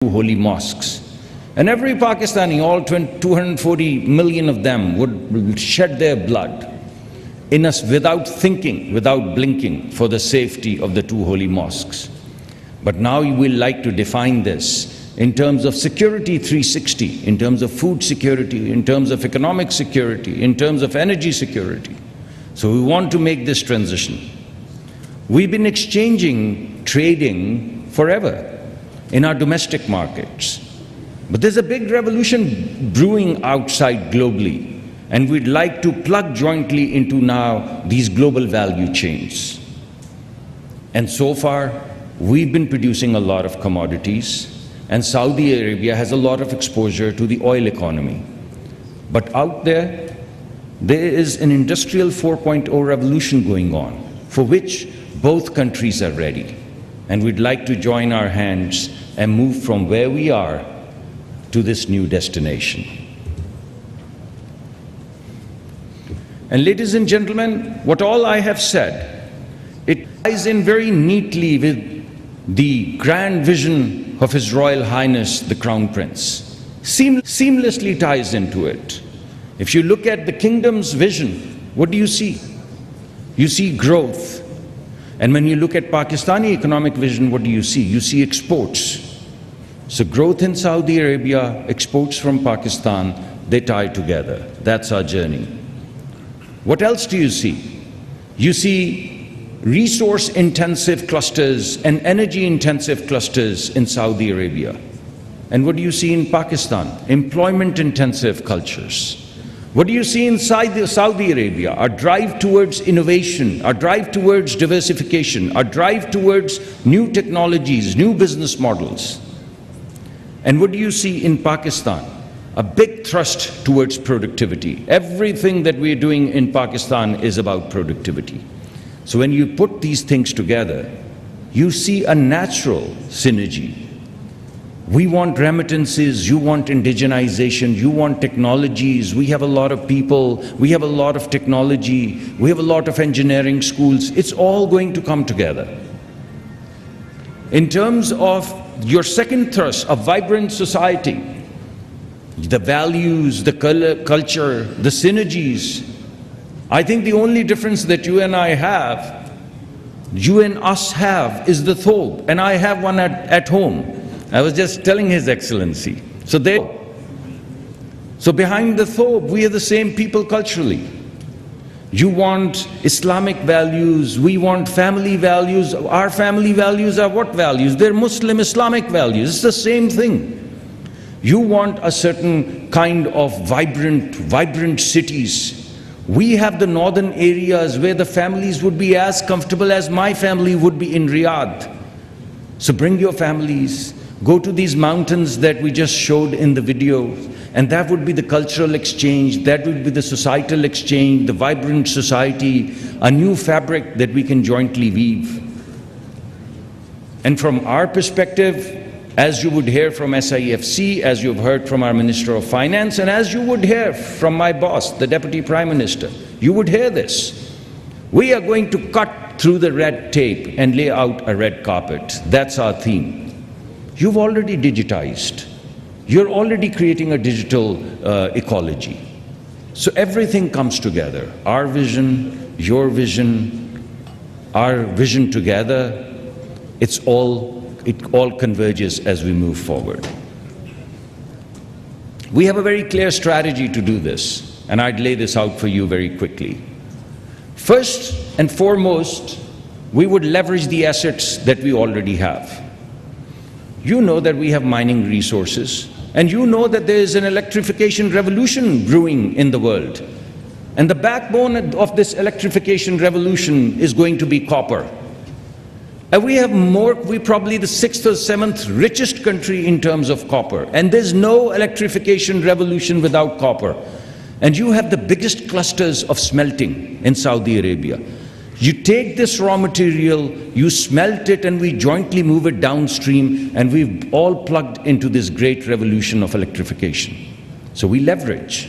holy mosques. And every Pakistani, all 240 million of them, would shed their blood in us without thinking, without blinking, for the safety of the two holy mosques. But now we will like to define this in terms of security 360, in terms of food security, in terms of economic security, in terms of energy security. So we want to make this transition. We've been exchanging, trading forever in our domestic markets. But there's a big revolution brewing outside globally, and we'd like to plug jointly into now these global value chains. And so far, we've been producing a lot of commodities, and Saudi Arabia has a lot of exposure to the oil economy. But out there is an industrial 4.0 revolution going on, for which both countries are ready. And we'd like to join our hands and move from where we are to this new destination. And ladies and gentlemen, what all I have said, it ties in very neatly with the grand vision of His Royal Highness the Crown Prince. Seamlessly ties into it. If you look at the kingdom's vision, what do you see? You see growth. And when you look at Pakistani economic vision, what do you see? You see exports. So growth in Saudi Arabia, exports from Pakistan, they tie together. That's our journey. What else do you see? You see resource-intensive clusters and energy-intensive clusters in Saudi Arabia. And what do you see in Pakistan? Employment-intensive cultures. What do you see inside Saudi Arabia? Our drive towards innovation, our drive towards diversification, our drive towards new technologies, new business models. And what do you see in Pakistan? A big thrust towards productivity. Everything that we're doing in Pakistan is about productivity. So when you put these things together, you see a natural synergy. We want remittances, you want indigenization, you want technologies, we have a lot of people, we have a lot of technology, we have a lot of engineering schools. It's all going to come together. In terms of your second thrust, a vibrant society, the values, the culture, the synergies, I think the only difference that you and I have, you and us have, is the thobe, and I have one at home. I was just telling His Excellency. So behind the thobe, we are the same people culturally. You want Islamic values, we want family values. Our family values are what values? They're Muslim Islamic values. It's the same thing. You want a certain kind of vibrant cities. We have the northern areas where the families would be as comfortable as my family would be in Riyadh. So bring your families. Go to these mountains that we just showed in the video, and that would be the cultural exchange, that would be the societal exchange, the vibrant society, a new fabric that we can jointly weave. And from our perspective, as you would hear from SIFC, as you've heard from our Minister of Finance, and as you would hear from my boss, the Deputy Prime Minister, you would hear this. We are going to cut through the red tape and lay out a red carpet. That's our theme. You've already digitized. You're already creating a digital ecology. So everything comes together. Our vision, your vision, our vision together, it all converges as we move forward. We have a very clear strategy to do this, and I'd lay this out for you very quickly. First and foremost, we would leverage the assets that we already have. You know that we have mining resources, and you know that there is an electrification revolution brewing in the world. And the backbone of this electrification revolution is going to be copper. And we're probably the 6th or 7th richest country in terms of copper. And there's no electrification revolution without copper. And you have the biggest clusters of smelting in Saudi Arabia. You take this raw material, you smelt it, and we jointly move it downstream, and we've all plugged into this great revolution of electrification. So we leverage.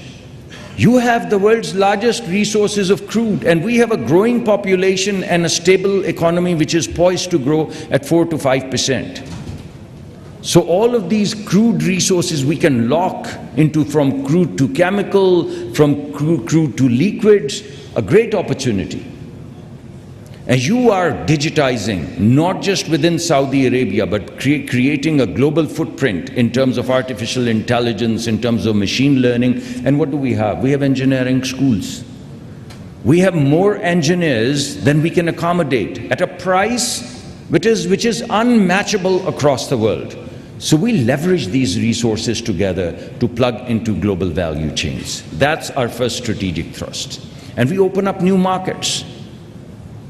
You have the world's largest resources of crude, and we have a growing population and a stable economy which is poised to grow at 4 to 5%. So all of these crude resources we can lock into, from crude to chemical, from crude to liquids, a great opportunity. And you are digitizing, not just within Saudi Arabia, but creating a global footprint in terms of artificial intelligence, in terms of machine learning. And what do we have? We have engineering schools. We have more engineers than we can accommodate at a price which is unmatchable across the world. So we leverage these resources together to plug into global value chains. That's our first strategic thrust. And we open up new markets.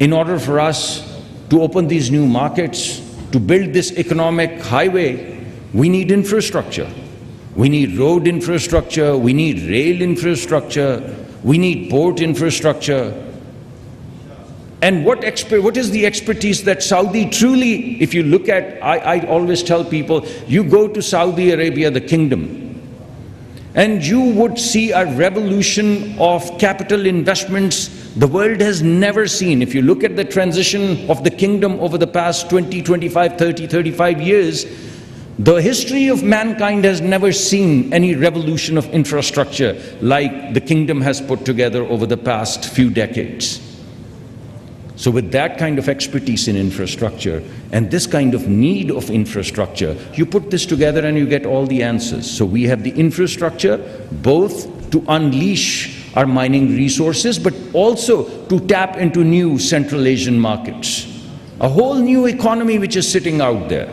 In order for us to open these new markets, to build this economic highway, we need infrastructure. We need road infrastructure, we need rail infrastructure, we need port infrastructure. And what is the expertise that Saudi truly, if you look at, I always tell people, you go to Saudi Arabia, the kingdom, and you would see a revolution of capital investments the world has never seen. If you look at the transition of the kingdom over the past 20, 25, 30, 35 years, the history of mankind has never seen any revolution of infrastructure like the kingdom has put together over the past few decades. So with that kind of expertise in infrastructure and this kind of need of infrastructure, you put this together and you get all the answers. So we have the infrastructure both to unleash our mining resources, but also to tap into new Central Asian markets. A whole new economy which is sitting out there.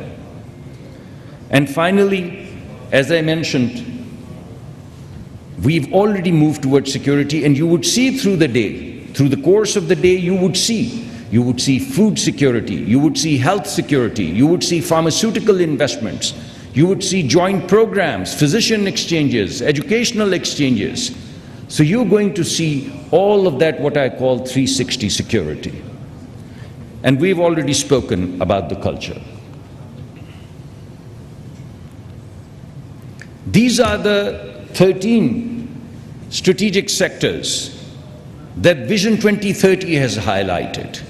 And finally, as I mentioned, we've already moved towards security, and you would see through the day, through the course of the day, you would see food security, you would see health security, you would see pharmaceutical investments, you would see joint programs, physician exchanges, educational exchanges. So you're going to see all of that, what I call 360 security. And we've already spoken about the culture. These are the 13 strategic sectors that Vision 2030 has highlighted.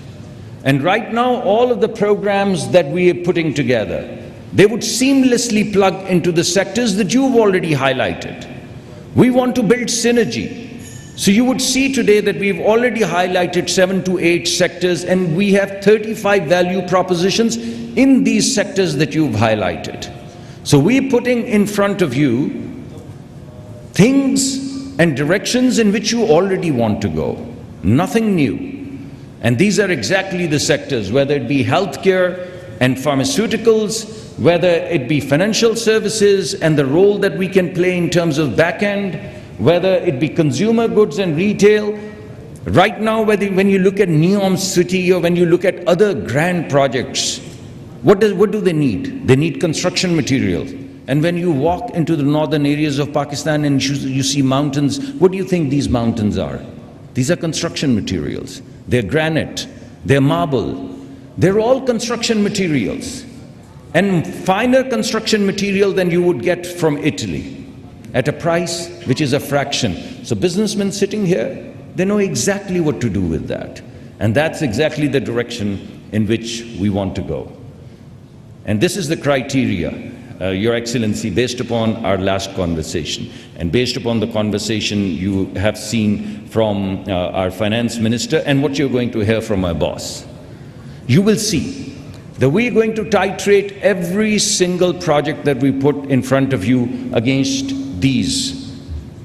And right now, all of the programs that we are putting together, they would seamlessly plug into the sectors that you've already highlighted. We want to build synergy. So you would see today that we've already highlighted 7 to 8 sectors, and we have 35 value propositions in these sectors that you've highlighted. So we're putting in front of you things and directions in which you already want to go. Nothing new. And these are exactly the sectors, whether it be healthcare and pharmaceuticals, whether it be financial services and the role that we can play in terms of back end, whether it be consumer goods and retail. Right now, when you look at Neom City or when you look at other grand projects, what do they need? They need construction materials. And when you walk into the northern areas of Pakistan and you see mountains, what do you think these mountains are? These are construction materials. They're granite, they're marble. They're all construction materials. And finer construction material than you would get from Italy at a price which is a fraction. So businessmen sitting here, they know exactly what to do with that. And that's exactly the direction in which we want to go. And this is the criteria, Your Excellency, based upon our last conversation and based upon the conversation you have seen from our finance minister and what you're going to hear from my boss. You will see that we're going to titrate every single project that we put in front of you against these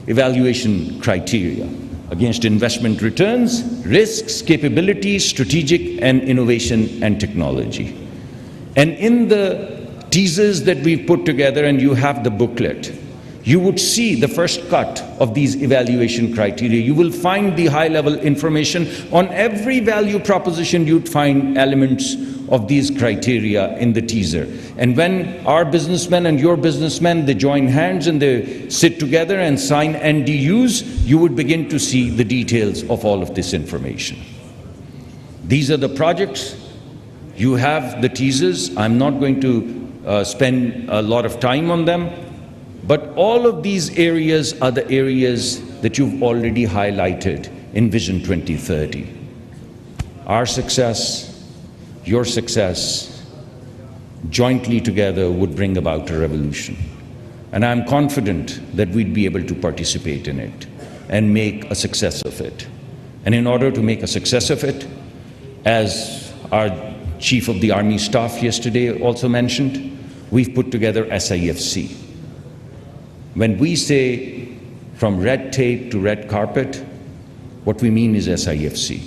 evaluation criteria, against investment returns, risks, capabilities, strategic and innovation and technology. And in the teasers that we've put together, and you have the booklet, you would see the first cut of these evaluation criteria. You will find the high-level information on every value proposition. You'd find elements of these criteria in the teaser. And when our businessmen and your businessmen, they join hands and they sit together and sign NDUs, you would begin to see the details of all of this information. These are the projects. You have the teasers. I'm not going to spend a lot of time on them, but all of these areas are the areas that you've already highlighted in Vision 2030. Our success, your success, jointly together would bring about a revolution. And I'm confident that we'd be able to participate in it and make a success of it. And in order to make a success of it, as our Chief of the Army Staff yesterday also mentioned, we've put together SIFC. When we say from red tape to red carpet, what we mean is SIFC.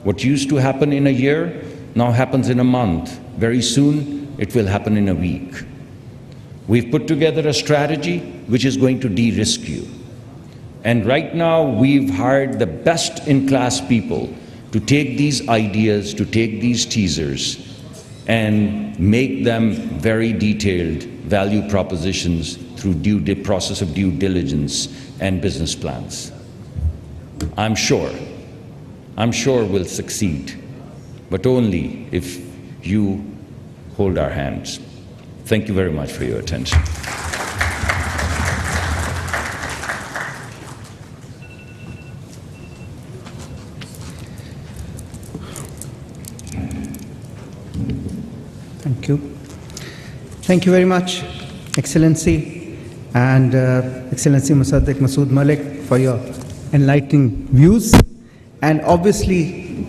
What used to happen in a year now happens in a month. Very soon, it will happen in a week. We've put together a strategy which is going to de-risk you. And right now, we've hired the best-in-class people to take these ideas, to take these teasers, and make them very detailed value propositions through process of due diligence and business plans. I'm sure we'll succeed, but only if you hold our hands. Thank you very much for your attention. Thank you. Thank you very much, Excellency, and Excellency Musaddiq Masood Malik, for your enlightening views. And obviously,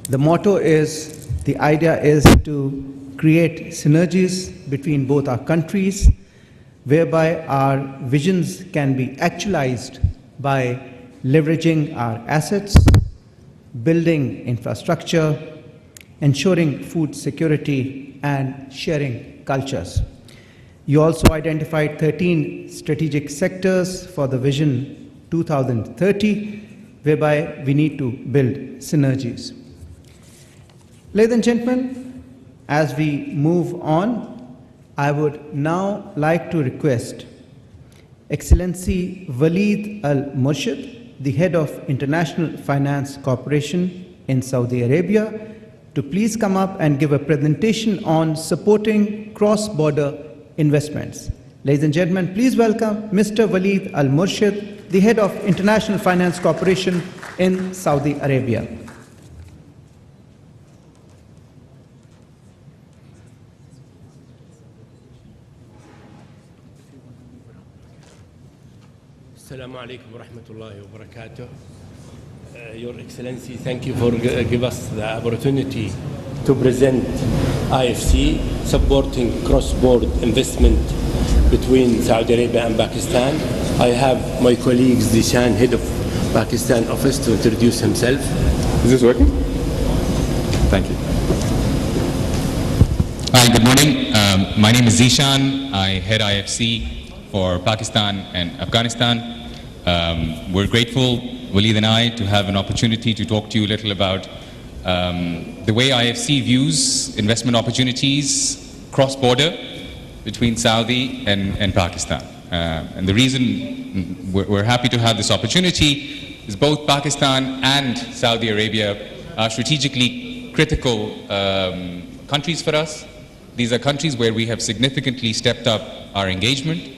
the motto is, the idea is to create synergies between both our countries, whereby our visions can be actualized by leveraging our assets, building infrastructure, ensuring food security, and sharing cultures. You also identified 13 strategic sectors for the Vision 2030, whereby we need to build synergies. Ladies and gentlemen, as we move on, I would now like to request Excellency Waleed Al-Murshid, the Head of International Finance Corporation in Saudi Arabia, to please come up and give a presentation on supporting cross-border investments. Ladies and gentlemen, please welcome Mr. Waleed Al-Murshid, the Head of International Finance Corporation in Saudi Arabia. Assalamu alaikum wa rahmatullahi wa barakatuh. Your Excellency, thank you for giving us the opportunity to present IFC supporting cross-border investment between Saudi Arabia and Pakistan. I have my colleague Zishan, Head of Pakistan Office, to introduce himself. Is this working? Thank you. Hi, good morning. My name is Zishan. I head IFC for Pakistan and Afghanistan. We're grateful, Waleed and I, to have an opportunity to talk to you a little about the way IFC views investment opportunities cross-border between Saudi and Pakistan. And the reason we're happy to have this opportunity is both Pakistan and Saudi Arabia are strategically critical countries for us. These are countries where we have significantly stepped up our engagement.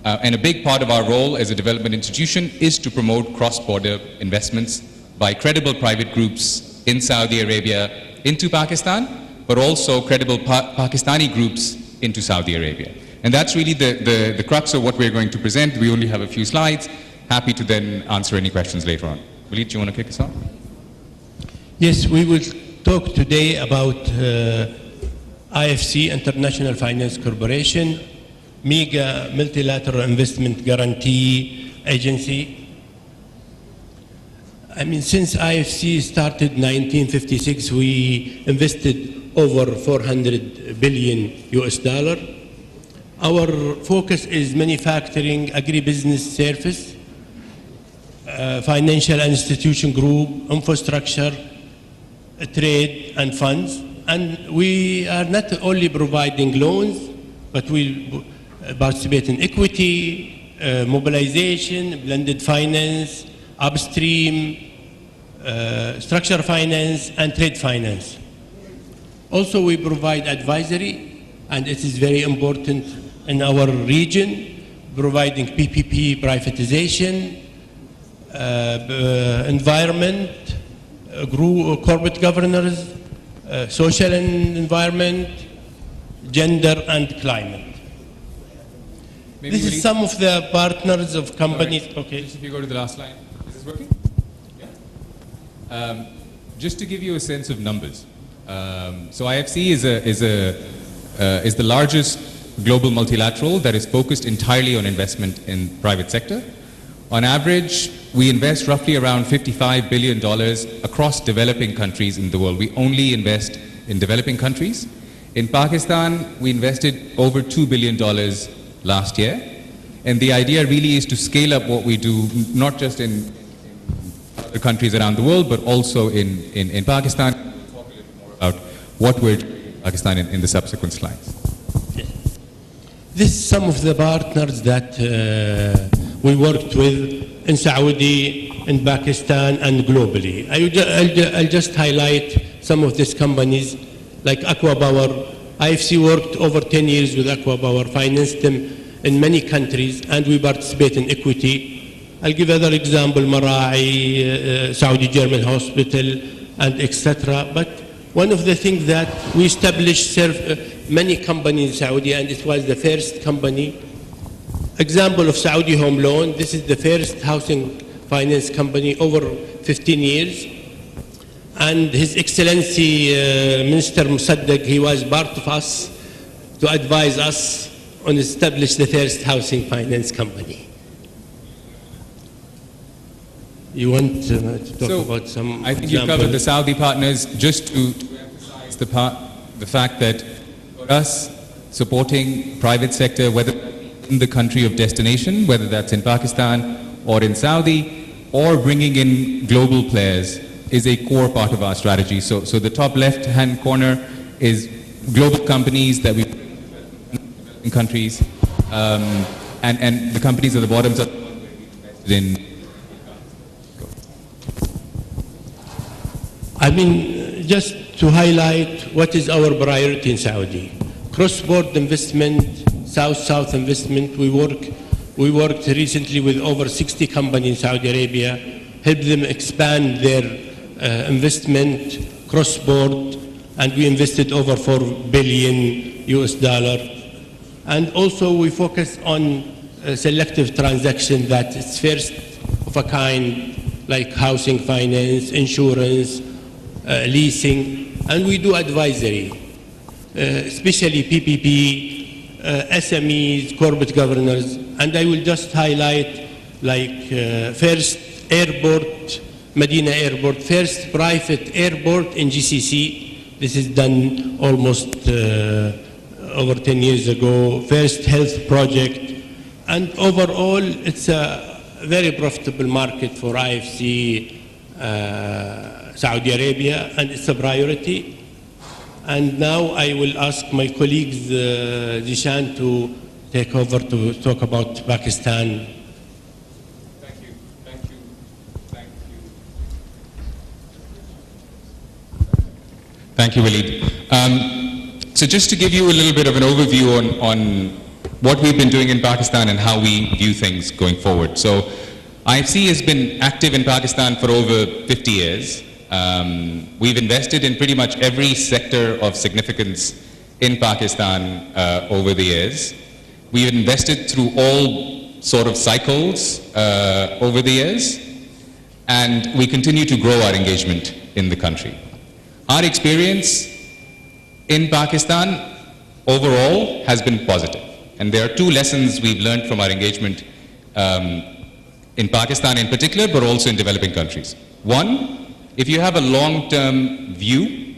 And a big part of our role as a development institution is to promote cross-border investments by credible private groups in Saudi Arabia into Pakistan, but also credible Pakistani groups into Saudi Arabia. And that's really the crux of what we're going to present. We only have a few slides. Happy to then answer any questions later on. Waleed, do you want to kick us off? Yes, we will talk today about IFC, International Finance Corporation, mega multilateral investment guarantee agency. I mean, since IFC started in 1956, we invested over 400 billion US dollar. Our focus is manufacturing, agribusiness service, financial institution group, infrastructure, trade and funds. And we are not only providing loans, but we participate in equity, mobilization, blended finance, upstream, structure finance, and trade finance. Also, we provide advisory, and it is very important in our region, providing PPP privatization, environment, corporate governance, social and environment, gender, and climate. Maybe This is some of the partners of companies. Okay. Just if you go to the last slide. Is this working? Yeah. Just to give you a sense of numbers. So IFC is the largest global multilateral that is focused entirely on investment in private sector. On average, we invest roughly around $55 billion across developing countries in the world. We only invest in developing countries. In Pakistan, we invested over $2 billion last year. And the idea really is to scale up what we do, not just in other countries around the world, but also in Pakistan. We'll talk a little more about what we're doing in Pakistan in the subsequent slides. This is some of the partners that we worked with in Saudi, in Pakistan, and globally. I'll just highlight some of these companies, like Aqua Power. IFC worked over 10 years with Aqua Power, financed them in many countries, and we participate in equity. I'll give other example, Mara'i, Saudi German Hospital, and etc. But one of the things that we established many companies in Saudi, and it was the first company. Example of Saudi Home Loan, this is the first housing finance company over 15 years. And His Excellency Minister Musaddiq, he was part of us to advise us on establish the first housing finance company. You want to talk about some I think you covered the Saudi partners. Just to emphasize the fact that for us, supporting private sector, whether in the country of destination, whether that's in Pakistan or in Saudi, or bringing in global players, is a core part of our strategy. So the top left-hand corner is global companies that we in countries, and the companies at the bottom are invested in. I mean, just to highlight what is our priority in Saudi. Cross-border investment, South-South investment. We worked recently with over 60 companies in Saudi Arabia, helped them expand their investment cross-border, and we invested over $4 billion US. And also we focus on selective transactions that is first of a kind, like housing finance, insurance, leasing, and we do advisory, especially PPP, SMEs, corporate governors, and I will just highlight like first airport, Medina Airport, first private airport in GCC. This is done almost over 10 years ago, first health project, and overall it's a very profitable market for IFC Saudi Arabia, and it's a priority. And now I will ask my colleagues, Zishan, to take over to talk about Pakistan. Thank you, Waleed. So just to give you a little bit of an overview on what we've been doing in Pakistan and how we view things going forward. So IFC has been active in Pakistan for over 50 years. We've invested in pretty much every sector of significance in Pakistan over the years. We've invested through all sort of cycles over the years, and we continue to grow our engagement in the country. Our experience in Pakistan overall has been positive, and there are two lessons we've learned from our engagement in Pakistan in particular, but also in developing countries. One, if you have a long-term view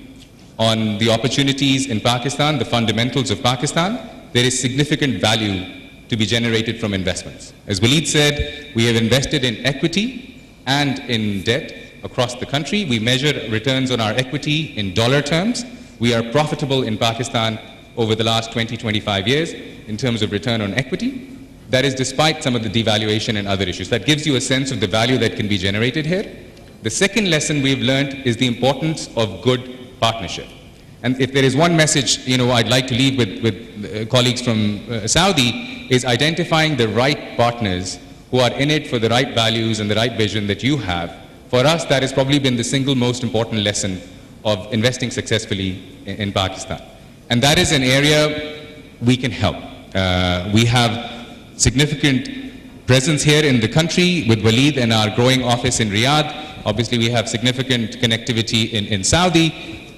on the opportunities in Pakistan, the fundamentals of Pakistan, there is significant value to be generated from investments. As Waleed said, we have invested in equity and in debt across the country. We measure returns on our equity in dollar terms. We are profitable in Pakistan over the last 20-25 years in terms of return on equity. That is despite some of the devaluation and other issues. That gives you a sense of the value that can be generated here. The second lesson we've learned is the importance of good partnership. And if there is one message, I'd like to leave with colleagues from Saudi, is identifying the right partners who are in it for the right values and the right vision that you have. For us, that has probably been the single most important lesson of investing successfully in Pakistan. And that is an area we can help. We have significant presence here in the country with Walid and our growing office in Riyadh. Obviously, we have significant connectivity in Saudi.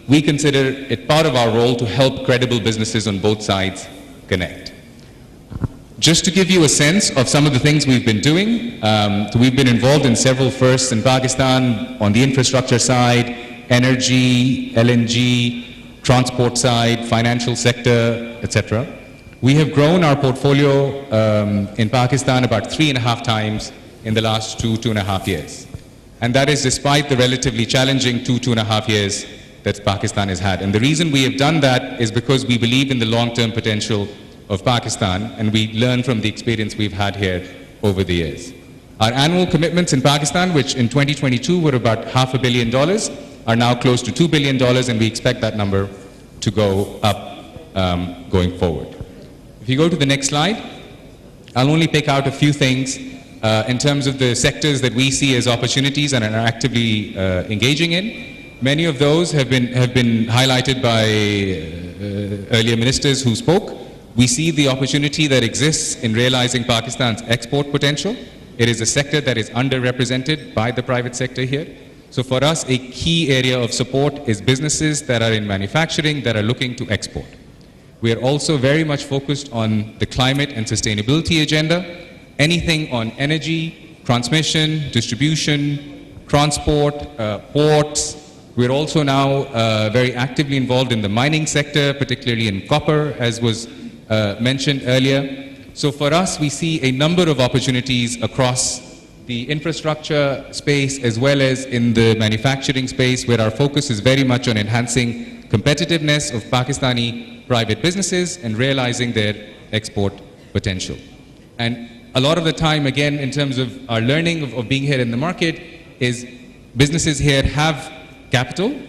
We consider it part of our role to help credible businesses on both sides connect. Just to give you a sense of some of the things we've been doing, we've been involved in several firsts in Pakistan on the infrastructure side, energy, LNG, transport side, financial sector, etc. We have grown our portfolio in Pakistan about 3.5 times in the last 2.5 years. And that is despite the relatively challenging 2.5 years that Pakistan has had. And the reason we have done that is because we believe in the long-term potential of Pakistan, and we learn from the experience we've had here over the years. Our annual commitments in Pakistan, which in 2022 were about $500 million, are now close to $2 billion, and we expect that number to go up going forward. If you go to the next slide, I'll only pick out a few things in terms of the sectors that we see as opportunities and are actively engaging in. Many of those have been highlighted by earlier ministers who spoke. We see the opportunity that exists in realizing Pakistan's export potential. It is a sector that is underrepresented by the private sector here. So for us, a key area of support is businesses that are in manufacturing that are looking to export. We are also very much focused on the climate and sustainability agenda. Anything on energy, transmission, distribution, transport, ports. We're also now very actively involved in the mining sector, particularly in copper, as was mentioned earlier. So for us, we see a number of opportunities across the infrastructure space as well as in the manufacturing space, where our focus is very much on enhancing competitiveness of Pakistani private businesses and realizing their export potential. And a lot of the time, again, in terms of our learning of being here in the market, is businesses here have capital,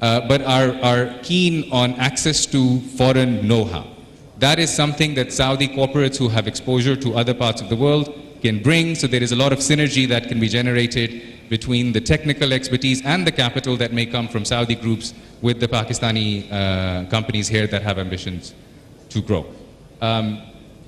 but are keen on access to foreign know-how. That is something that Saudi corporates who have exposure to other parts of the world can bring, so there is a lot of synergy that can be generated between the technical expertise and the capital that may come from Saudi groups with the Pakistani companies here that have ambitions to grow.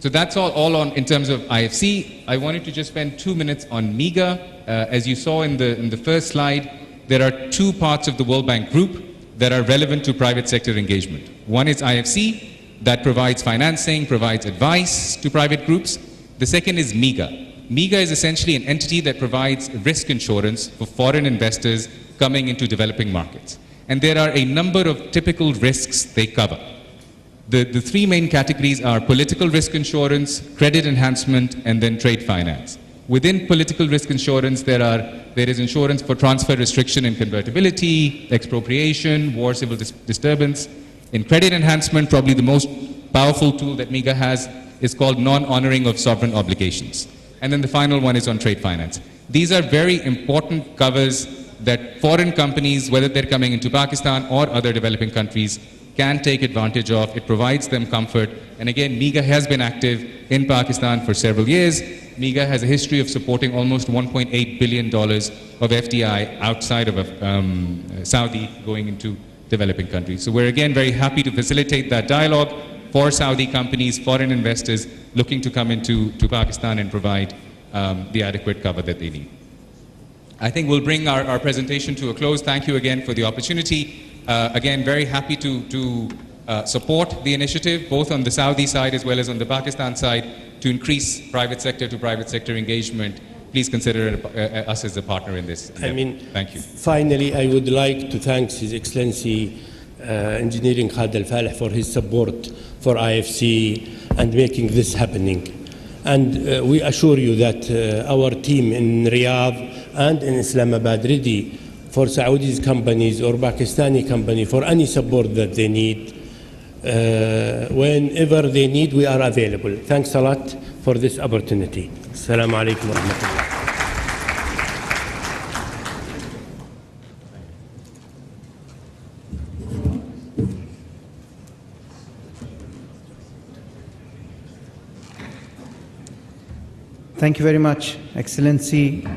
So that's all on in terms of IFC. I wanted to just spend 2 minutes on MIGA. As you saw in the first slide, there are two parts of the World Bank Group that are relevant to private sector engagement. One is IFC, that provides financing, provides advice to private groups. The second is MIGA. MIGA is essentially an entity that provides risk insurance for foreign investors coming into developing markets. And there are a number of typical risks they cover. The three main categories are political risk insurance, credit enhancement, and then trade finance. Within political risk insurance, there is insurance for transfer restriction and convertibility, expropriation, war, civil disturbance. In credit enhancement, probably the most powerful tool that MIGA has is called non-honoring of sovereign obligations. And then the final one is on trade finance. These are very important covers that foreign companies, whether they're coming into Pakistan or other developing countries, can take advantage of. It provides them comfort. And again, MIGA has been active in Pakistan for several years. MIGA has a history of supporting almost $1.8 billion of FDI outside of Saudi going into developing countries. So we're again very happy to facilitate that dialogue for Saudi companies, foreign investors looking to come into Pakistan and provide the adequate cover that they need. I think we'll bring our presentation to a close. Thank you again for the opportunity. Again, very happy to support the initiative, both on the Saudi side as well as on the Pakistan side, to increase private sector to private sector engagement. Please consider us as a partner in this. Thank you. Finally, I would like to thank His Excellency Engineering Khalid Al-Faleh for his support for IFC and making this happening. And we assure you that our team in Riyadh and in Islamabad ready for Saudi companies or Pakistani company for any support that they need. Whenever they need, we are available. Thanks a lot for this opportunity. Assalamu alaikum wa rahmatullah. Thank you very much, Excellency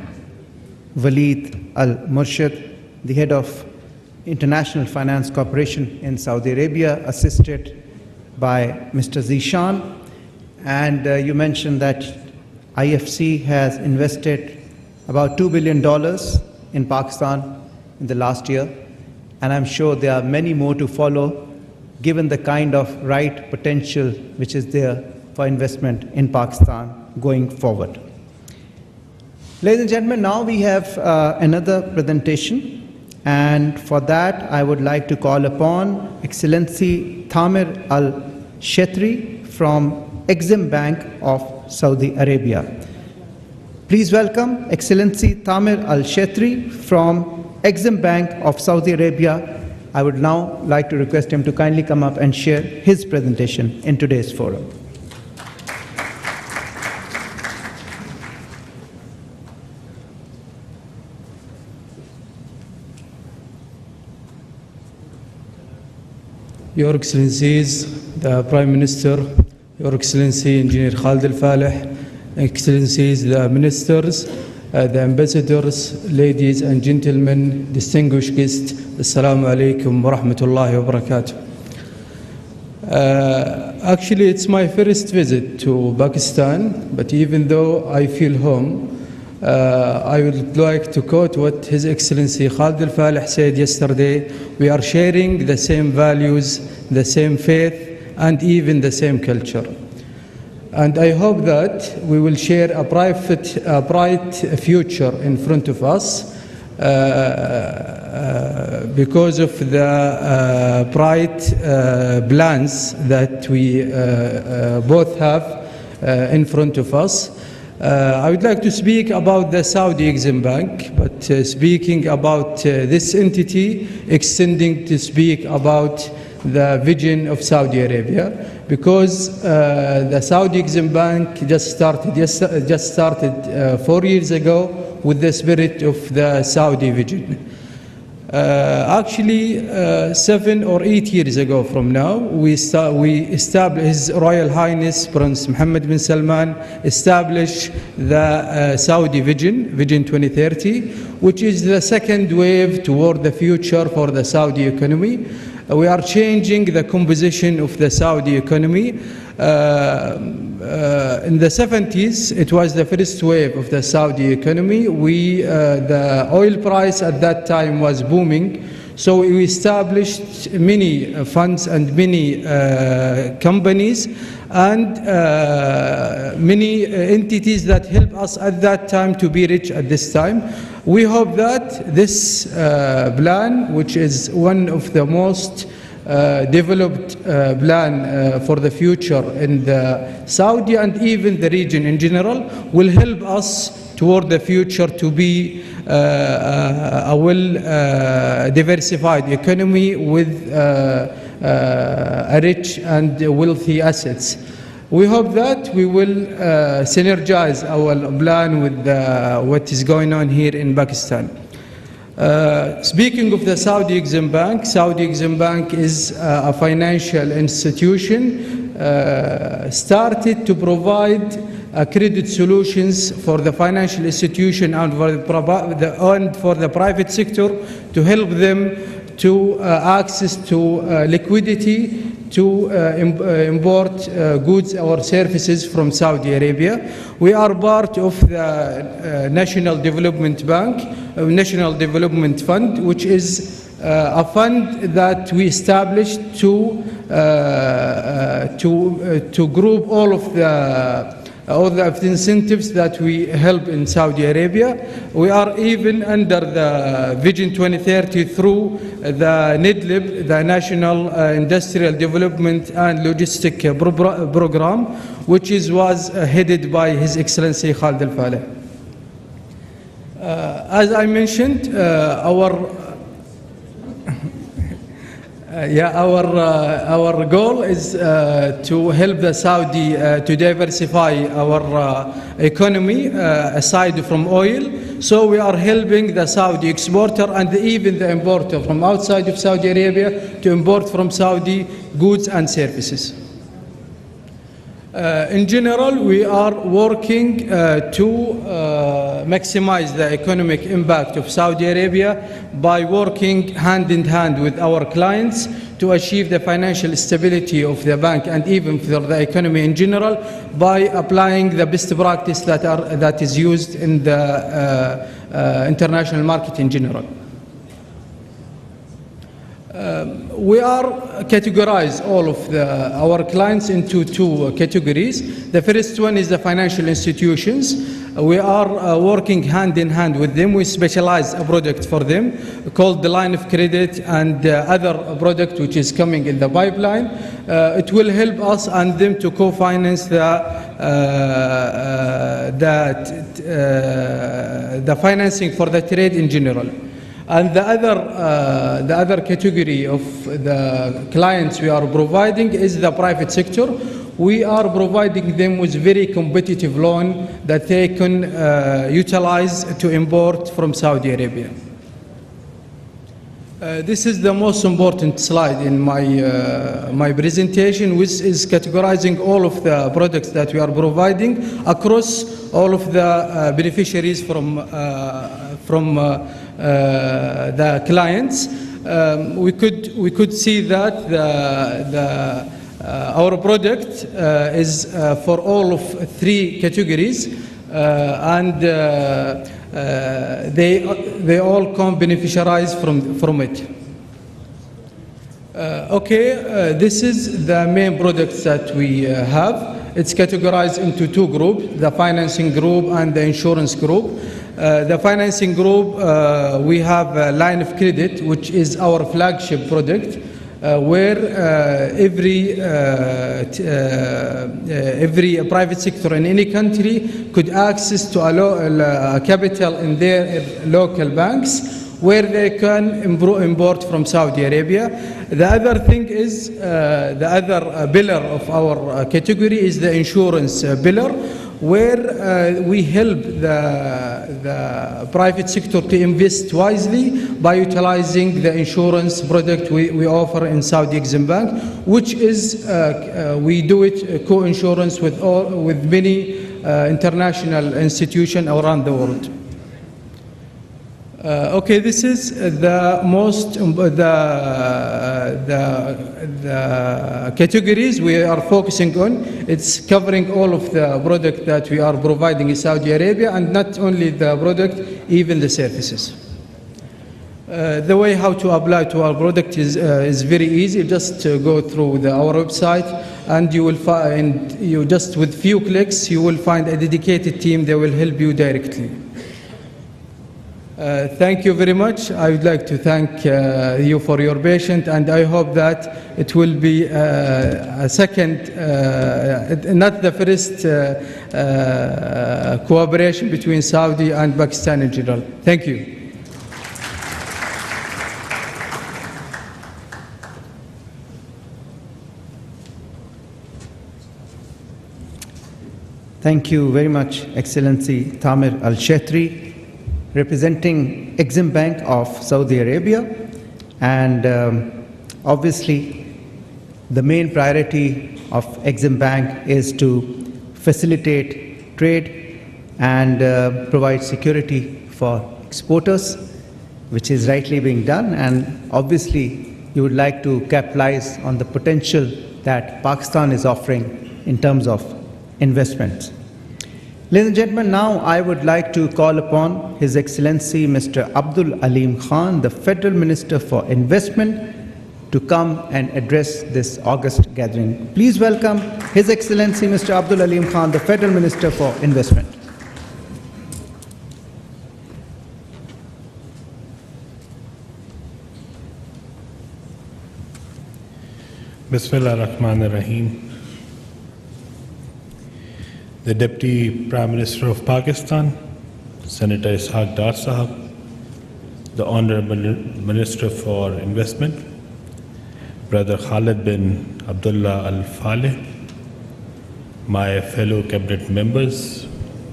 Walid Al-Murshid, the head of International Finance Corporation in Saudi Arabia, assisted by Mr. Zishan. And you mentioned that IFC has invested about $2 billion in Pakistan in the last year. And I'm sure there are many more to follow, given the kind of right potential which is there for investment in Pakistan going forward. Ladies and gentlemen, now we have another presentation. And for that, I would like to call upon Excellency Thamir Al-Shetri from Exim Bank of Saudi Arabia. Please welcome Excellency Thamir Al-Shetri from Exim Bank of Saudi Arabia. I would now like to request him to kindly come up and share his presentation in today's forum. Your Excellencies, the Prime Minister, Your Excellency Engineer Khalid Al-Faleh, Excellencies, the Ministers, the Ambassadors, ladies and gentlemen, distinguished guests, Assalamu alaikum wa rahmatullahi wa barakatuh. Actually, it's my first visit to Pakistan, but even though I feel home, I would like to quote what His Excellency Khalid Al-Faleh said yesterday. We are sharing the same values, the same faith, and even the same culture. And I hope that we will share a bright future in front of us because of the bright plans that we both have in front of us. I would like to speak about the Saudi Exim Bank, but speaking about this entity, extending to speak about the vision of Saudi Arabia, because the Saudi Exim Bank just started 4 years ago with the spirit of the Saudi vision. Actually, 7 or 8 years ago from now, we established, His Royal Highness Prince Mohammed bin Salman established the Saudi Vision 2030, which is the second wave toward the future for the Saudi economy. We are changing the composition of the Saudi economy. In the 70s, it was the first wave of the Saudi economy. The oil price at that time was booming, so we established many funds and many companies and many entities that helped us at that time to be rich at this time. We hope that this plan, which is one of the most developed plan for the future in the Saudi and even the region in general, will help us toward the future to be a well diversified economy with a rich and wealthy assets. We hope that we will synergize our plan with what is going on here in Pakistan. Speaking of the Saudi Exim Bank is a financial institution started to provide credit solutions for the financial institution and for the private sector to help them to access to liquidity to import goods or services from Saudi Arabia. We are part of the National Development Fund, which is a fund that we established to group all of the incentives that we help in Saudi Arabia. We are even under the Vision 2030 through the NIDLIB, the National Industrial Development and Logistic Program, which was headed by His Excellency Khalid Al-Faleh. As I mentioned, our goal is to help the Saudi to diversify our economy aside from oil. So we are helping the Saudi exporter and even the importer from outside of Saudi Arabia to import from Saudi goods and services. In general, we are working to maximize the economic impact of Saudi Arabia by working hand in hand with our clients to achieve the financial stability of the bank and even for the economy in general by applying the best practice that is used in the international market in general. We are categorize all of our clients into two categories. The first one is the financial institutions. We are working hand in hand with them. We specialize a product for them called the line of credit and other product which is coming in the pipeline. It will help us and them to co-finance the financing for the trade in general. And the other category of the clients we are providing is the private sector. We are providing them with very competitive loan that they can utilize to import from Saudi Arabia. This is the most important slide in my presentation, which is categorizing all of the products that we are providing across all of the beneficiaries from the clients. We could see that our product is for all of three categories, and they all come beneficiaries from it. This is the main products that we have. It's categorized into two groups, the financing group and the insurance group. The financing group, we have a line of credit, which is our flagship product, where every private sector in any country could access to a capital in their local banks, where they can import from Saudi Arabia. The other thing is, the other pillar of our category is the insurance pillar, where we help the private sector to invest wisely by utilizing the insurance product we offer in Saudi Exim Bank, which is, we do it co-insurance with many international institutions around the world. This is the categories we are focusing on. It's covering all of the product that we are providing in Saudi Arabia, and not only the product, even the services. The way how to apply to our product is very easy. Just go through our website, and you will find, just with few clicks, you will find a dedicated team that will help you directly. Thank you very much. I would like to thank you for your patience, and I hope that it will be a second, not the first cooperation between Saudi and Pakistan in general. Thank you. Thank you very much, Excellency Tamir Al-Shetri, representing Exim Bank of Saudi Arabia. And obviously, the main priority of Exim Bank is to facilitate trade and provide security for exporters, which is rightly being done. And obviously, you would like to capitalize on the potential that Pakistan is offering in terms of investments. Ladies and gentlemen, now I would like to call upon His Excellency Mr. Abdul Aleem Khan, the Federal Minister for Investment, to come and address this august gathering. Please welcome His Excellency Mr. Abdul Aleem Khan, the Federal Minister for Investment. Bismillah ar-Rahman ar-Rahim. The Deputy Prime Minister of Pakistan, Senator Ishaq Dar Sahab, the Honorable Minister for Investment, Brother Khalid bin Abdullah Al Faleh, my fellow cabinet members,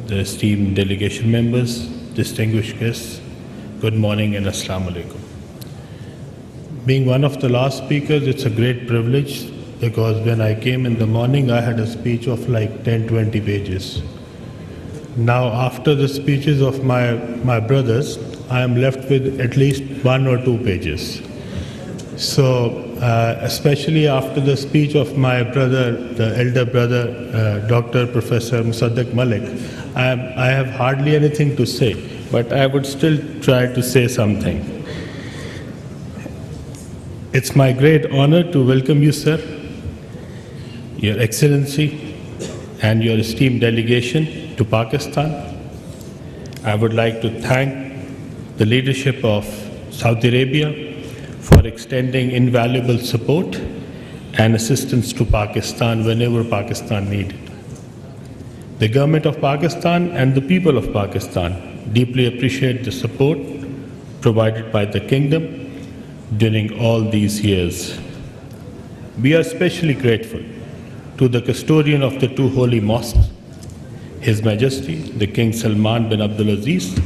the esteemed delegation members, distinguished guests, good morning and Assalamu Alaikum. Being one of the last speakers, it's a great privilege because when I came in the morning, I had a speech of like 10-20 pages. Now, after the speeches of my brothers, I am left with at least 1 or 2 pages. So, especially after the speech of my brother, the elder brother, Dr. Professor Musaddiq Malik, I have hardly anything to say, but I would still try to say something. It's my great honor to welcome you, sir, Your Excellency, and your esteemed delegation to Pakistan. I would like to thank the leadership of Saudi Arabia for extending invaluable support and assistance to Pakistan whenever Pakistan needed. The government of Pakistan and the people of Pakistan deeply appreciate the support provided by the kingdom during all these years. We are especially grateful to the custodian of the 2 holy mosques, His Majesty the King Salman bin Abdulaziz,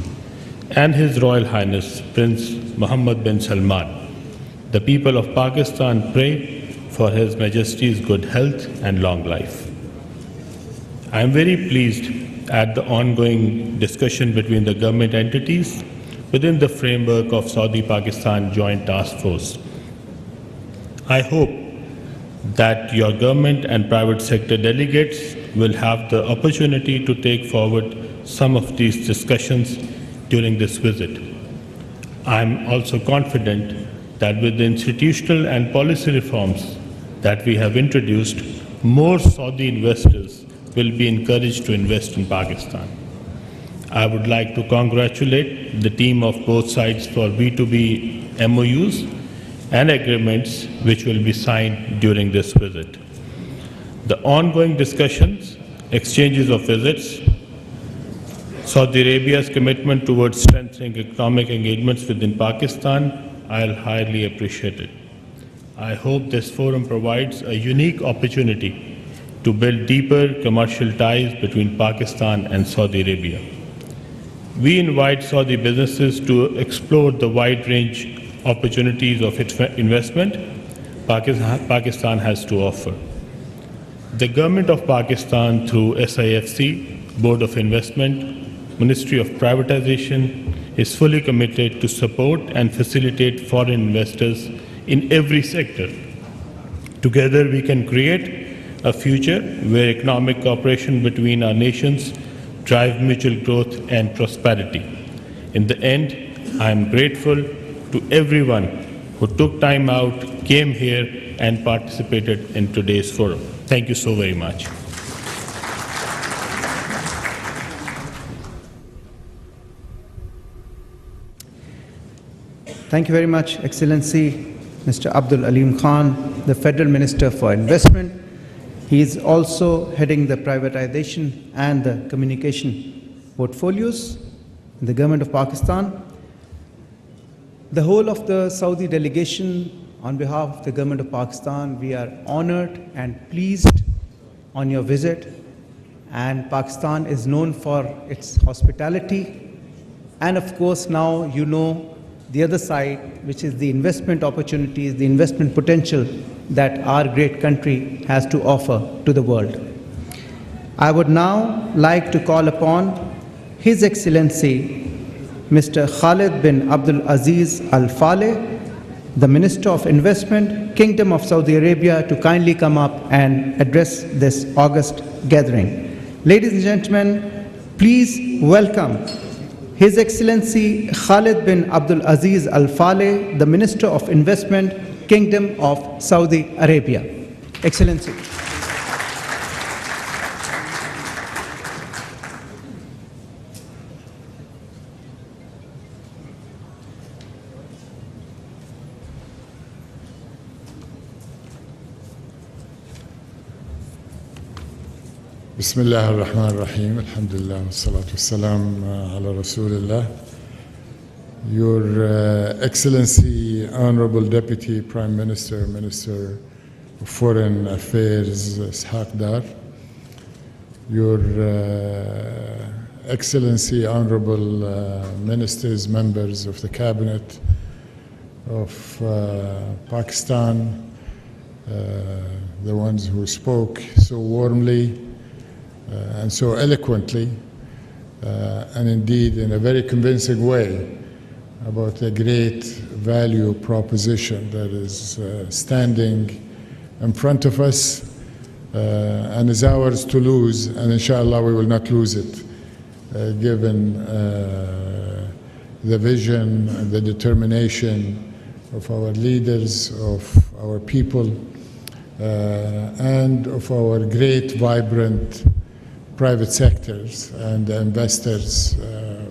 and His Royal Highness Prince Mohammed bin Salman. The people of Pakistan pray for His Majesty's good health and long life. I am very pleased at the ongoing discussion between the government entities within the framework of Saudi-Pakistan Joint Task Force. I hope that your government and private sector delegates will have the opportunity to take forward some of these discussions during this visit. I am also confident that with the institutional and policy reforms that we have introduced, more Saudi investors will be encouraged to invest in Pakistan. I would like to congratulate the team of both sides for B2B MOUs and agreements which will be signed during this visit. The ongoing discussions, exchanges of visits, Saudi Arabia's commitment towards strengthening economic engagements within Pakistan, I'll highly appreciate it. I hope this forum provides a unique opportunity to build deeper commercial ties between Pakistan and Saudi Arabia. We invite Saudi businesses to explore the wide range opportunities of investment Pakistan has to offer. The government of Pakistan through SIFC, Board of Investment, Ministry of Privatization, is fully committed to support and facilitate foreign investors in every sector. Together we can create a future where economic cooperation between our nations drive mutual growth and prosperity. In the end, I am grateful to everyone who took time out, came here and participated in today's forum. Thank you so very much. Thank you very much, Excellency Mr. Abdul Aleem Khan, the Federal Minister for Investment. He is also heading the privatization and the communication portfolios in the government of Pakistan. The whole of the Saudi delegation, on behalf of the government of Pakistan, we are honored and pleased on your visit. And Pakistan is known for its hospitality. And of course, now you know the other side, which is the investment opportunities, the investment potential that our great country has to offer to the world. I would now like to call upon His Excellency Mr. Khalid bin Abdul Aziz Al Faleh, the Minister of Investment, Kingdom of Saudi Arabia, to kindly come up and address this august gathering. Ladies and gentlemen, please welcome His Excellency Khalid bin Abdul Aziz Al Faleh, the Minister of Investment, Kingdom of Saudi Arabia. Excellency. بسم الله الرحمن الرحيم الحمد لله والصلاة والسلام على رسول الله. Your Excellency, Honorable Deputy Prime Minister, Minister of Foreign Affairs, Ishaq Dar, Your Excellency, Honorable Ministers, members of the Cabinet of Pakistan, the ones who spoke so warmly and so eloquently, and indeed in a very convincing way about the great value proposition that is standing in front of us and is ours to lose, and inshallah we will not lose it, given the vision and the determination of our leaders, of our people, and of our great, vibrant private sectors and investors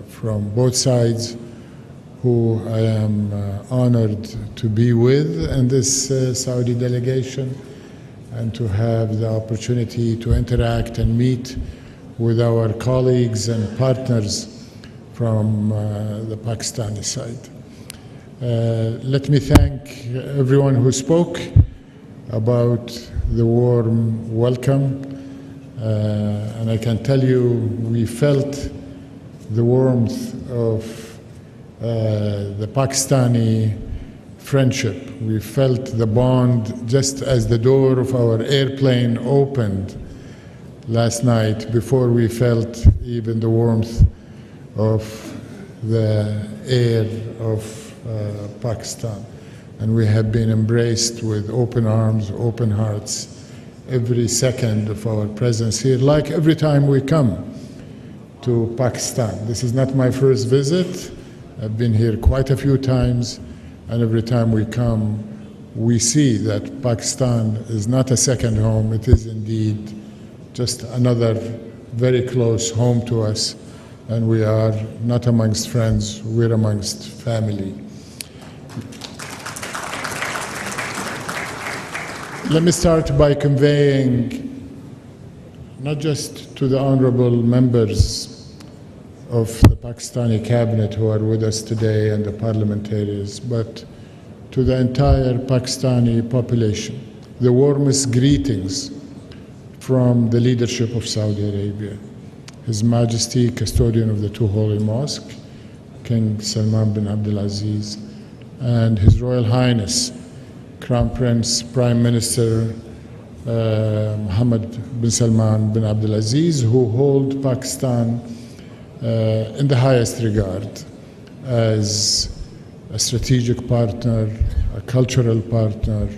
from both sides, who I am honored to be with in this Saudi delegation, and to have the opportunity to interact and meet with our colleagues and partners from the Pakistani side. Let me thank everyone who spoke about the warm welcome. And I can tell you, we felt the warmth of the Pakistani friendship. We felt the bond just as the door of our airplane opened last night, before we felt even the warmth of the air of Pakistan. And we have been embraced with open arms, open hearts, every second of our presence here, like every time we come to Pakistan. This is not my first visit. I've been here quite a few times, and every time we come, we see that Pakistan is not a second home. It is indeed just another very close home to us, and we are not amongst friends, we're amongst family. Let me start by conveying, not just to the honorable members of the Pakistani cabinet who are with us today and the parliamentarians, but to the entire Pakistani population, the warmest greetings from the leadership of Saudi Arabia. His Majesty, custodian of the two holy mosques, King Salman bin Abdulaziz, and His Royal Highness, Crown Prince Prime Minister Mohammed bin Salman bin Abdulaziz, who hold Pakistan in the highest regard as a strategic partner, a cultural partner,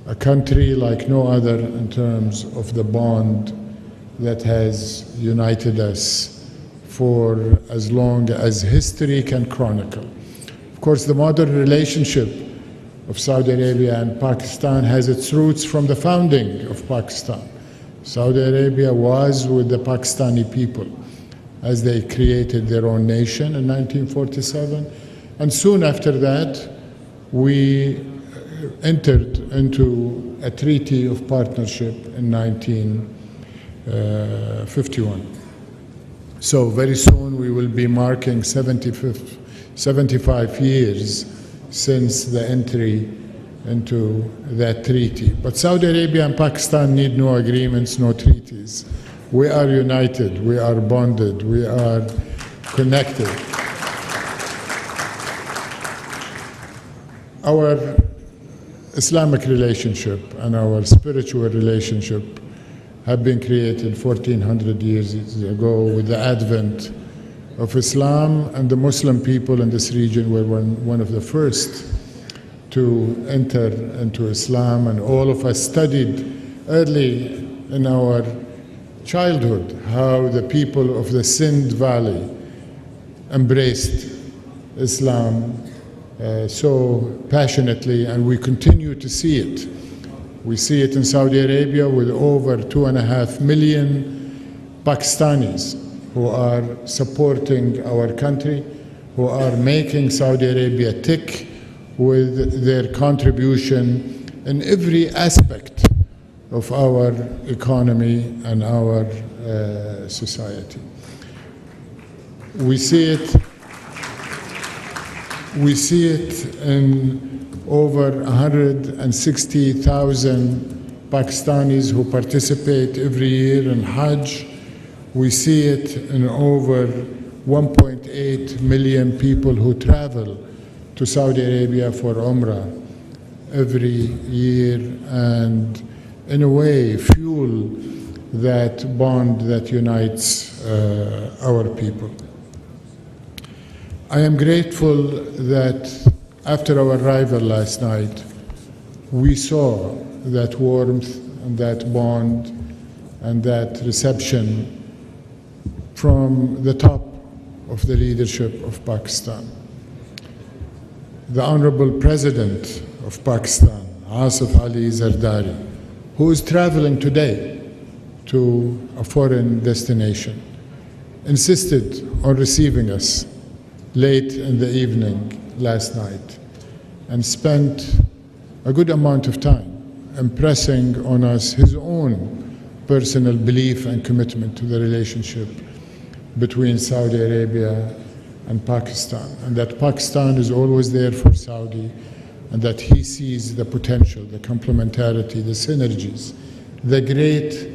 a country like no other in terms of the bond that has united us for as long as history can chronicle. Of course, the modern relationship of Saudi Arabia and Pakistan has its roots from the founding of Pakistan. Saudi Arabia was with the Pakistani people as they created their own nation in 1947, and soon after that we entered into a treaty of partnership in 1951. So very soon we will be marking 75 years since the entry into that treaty. But Saudi Arabia and Pakistan need no agreements, no treaties. We are united, we are bonded, we are connected. Our Islamic relationship and our spiritual relationship have been created 1400 years ago with the advent of Islam, and the Muslim people in this region were one of the first to enter into Islam, and all of us studied early in our childhood how the people of the Sindh Valley embraced Islam so passionately, and we continue to see it. We see it in Saudi Arabia with over 2.5 million Pakistanis who are supporting our country, who are making Saudi Arabia tick with their contribution in every aspect of our economy and our society. We see it in over 160,000 Pakistanis who participate every year in Hajj. We see it in over 1.8 million people who travel to Saudi Arabia for Umrah every year, and in a way, fuel that bond that unites our people. I am grateful that after our arrival last night, we saw that warmth and that bond and that reception from the top of the leadership of Pakistan. The Honorable President of Pakistan, Asif Ali Zardari, who is traveling today to a foreign destination, insisted on receiving us late in the evening last night and spent a good amount of time impressing on us his own personal belief and commitment to the relationship between Saudi Arabia and Pakistan, and that Pakistan is always there for Saudi, and that he sees the potential, the complementarity, the synergies, the great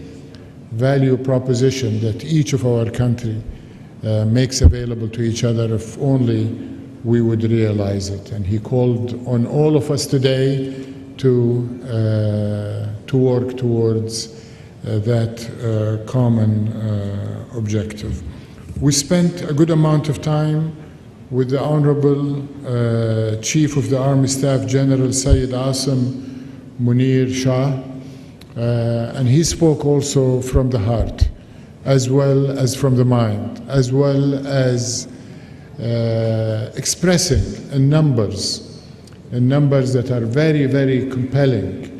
value proposition that each of our country makes available to each other if only we would realize it. And he called on all of us today to work towards that common objective. We spent a good amount of time with the Honorable Chief of the Army Staff General Sayyid Asim Munir Shah, and he spoke also from the heart, as well as from the mind, as well as expressing in numbers that are very, very compelling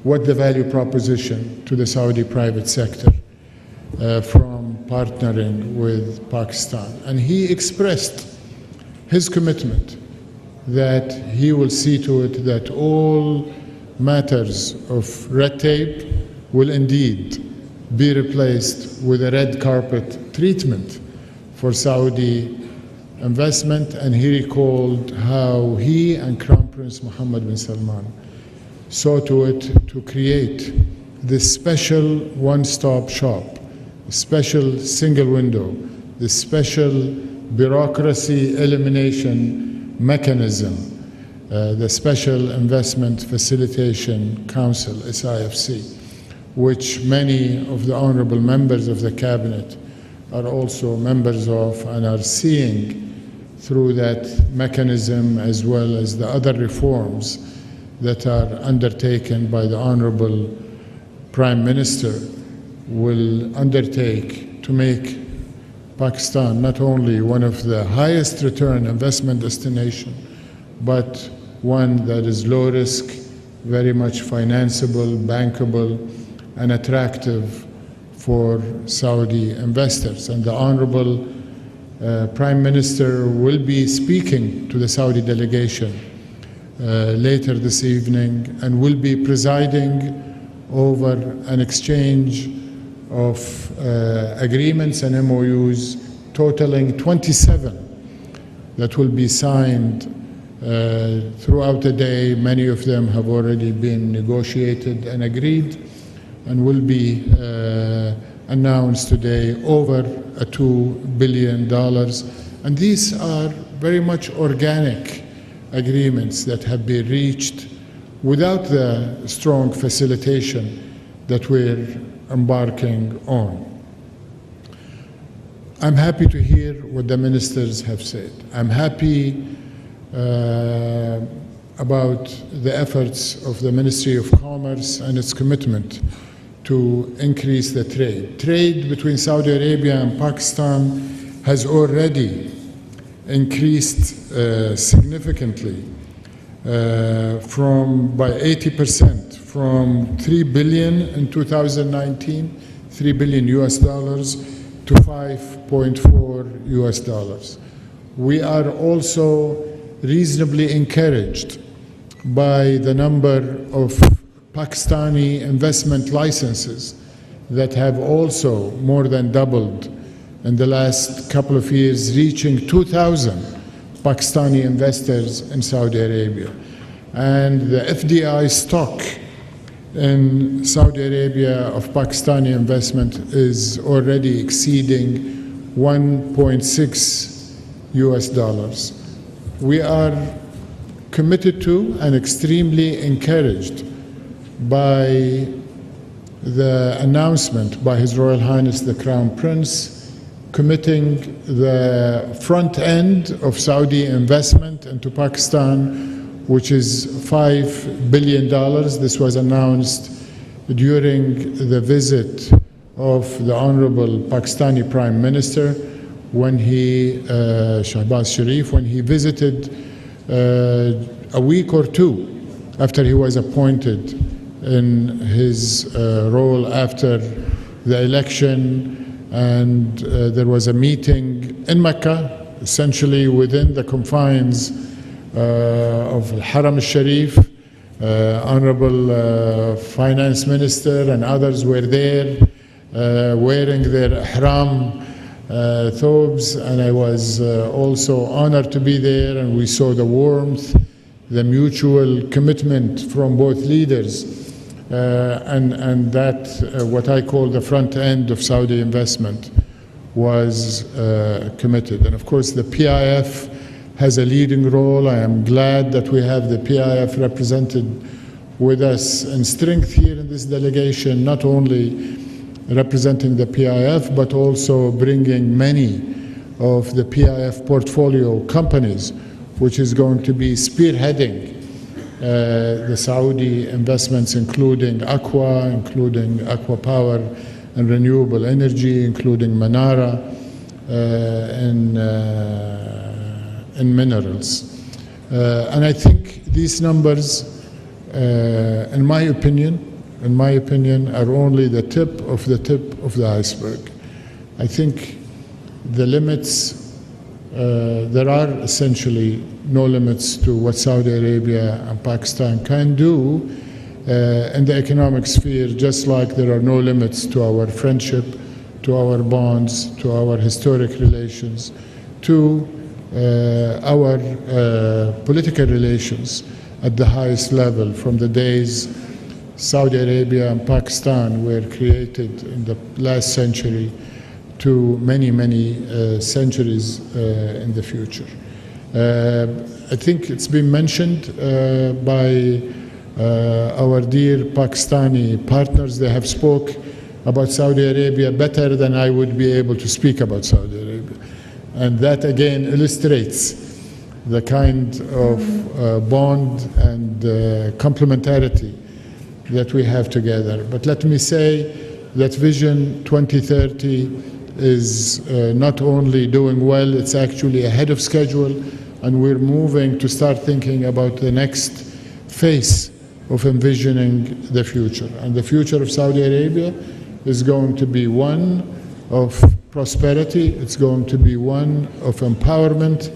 what the value proposition to the Saudi private sector from partnering with Pakistan. And he expressed his commitment that he will see to it that all matters of red tape will indeed be replaced with a red carpet treatment for Saudi investment. And he recalled how he and Crown Prince Mohammed bin Salman saw to it to create this special one-stop shop, a special single window, this special bureaucracy elimination mechanism, the Special Investment Facilitation Council, SIFC, which many of the honorable members of the cabinet are also members of and are seeing through that mechanism, as well as the other reforms that are undertaken by the Honorable Prime Minister, will undertake to make Pakistan not only one of the highest return investment destination, but one that is low risk, very much financeable, bankable, and attractive for Saudi investors. And the Honorable Prime Minister will be speaking to the Saudi delegation later this evening, and will be presiding over an exchange of agreements and MOUs totaling 27 that will be signed throughout the day. Many of them have already been negotiated and agreed and will be announced today, over $2 billion. And these are very much organic agreements that have been reached without the strong facilitation that we're embarking on. I'm happy to hear what the ministers have said. I'm happy about the efforts of the Ministry of Commerce and its commitment to increase the trade. Trade between Saudi Arabia and Pakistan has already increased significantly by 80%, from $3 billion in 2019, $3 billion US dollars, to $5.4 US dollars. We are also reasonably encouraged by the number of Pakistani investment licenses that have also more than doubled in the last couple of years, reaching 2,000 Pakistani investors in Saudi Arabia. And the FDI stock in Saudi Arabia of Pakistani investment is already exceeding $1.6 US dollars. We are committed to and extremely encouraged by the announcement by His Royal Highness the Crown Prince committing the front end of Saudi investment into Pakistan, which is $5 billion. This was announced during the visit of the Honorable Pakistani Prime Minister when he, Shahbaz Sharif, when he visited a week or two after he was appointed in his role after the election, and there was a meeting in Mecca, essentially within the confines of Al-Haram al-Sharif. Honorable Finance Minister and others were there wearing their ihram thobes, and I was also honored to be there, and we saw the warmth, the mutual commitment from both leaders, and that what I call the front end of Saudi investment was committed. And of course the PIF has a leading role. I am glad that we have the PIF represented with us in strength here in this delegation, not only representing the PIF, but also bringing many of the PIF portfolio companies, which is going to be spearheading the Saudi investments, including Aqua, including Aqua Power and renewable energy, including Manara and minerals. And I think these numbers, in my opinion, are only the tip of the iceberg. I think the limits, there are essentially no limits to what Saudi Arabia and Pakistan can do in the economic sphere, just like there are no limits to our friendship, to our bonds, to our historic relations, to our political relations at the highest level from the days Saudi Arabia and Pakistan were created in the last century to many, many centuries in the future. I think it's been mentioned by our dear Pakistani partners. They have spoke about Saudi Arabia better than I would be able to speak about Saudi Arabia. And that again illustrates the kind of bond and complementarity that we have together. But let me say that Vision 2030 is not only doing well, it's actually ahead of schedule, and we're moving to start thinking about the next phase of envisioning the future. And the future of Saudi Arabia is going to be one of prosperity, it's going to be one of empowerment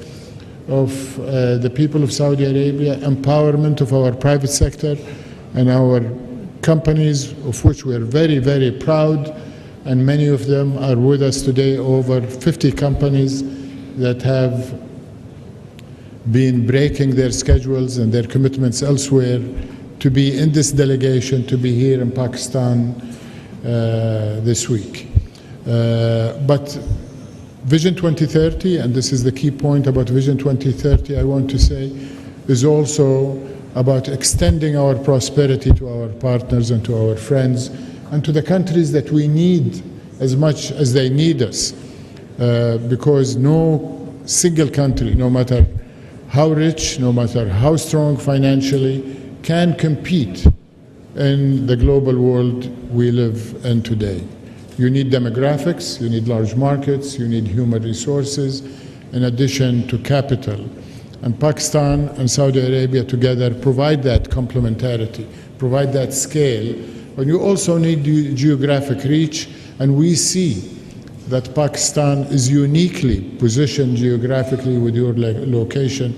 of the people of Saudi Arabia, empowerment of our private sector and our companies, of which we are very, very proud, and many of them are with us today, over 50 companies that have been breaking their schedules and their commitments elsewhere to be in this delegation, to be here in Pakistan this week. But Vision 2030, and this is the key point about Vision 2030, I want to say, is also about extending our prosperity to our partners and to our friends and to the countries that we need as much as they need us. Because no single country, no matter how rich, no matter how strong financially, can compete in the global world we live in today. You need demographics, you need large markets, you need human resources, in addition to capital. And Pakistan and Saudi Arabia together provide that complementarity, provide that scale. But you also need geographic reach, and we see that Pakistan is uniquely positioned geographically with your location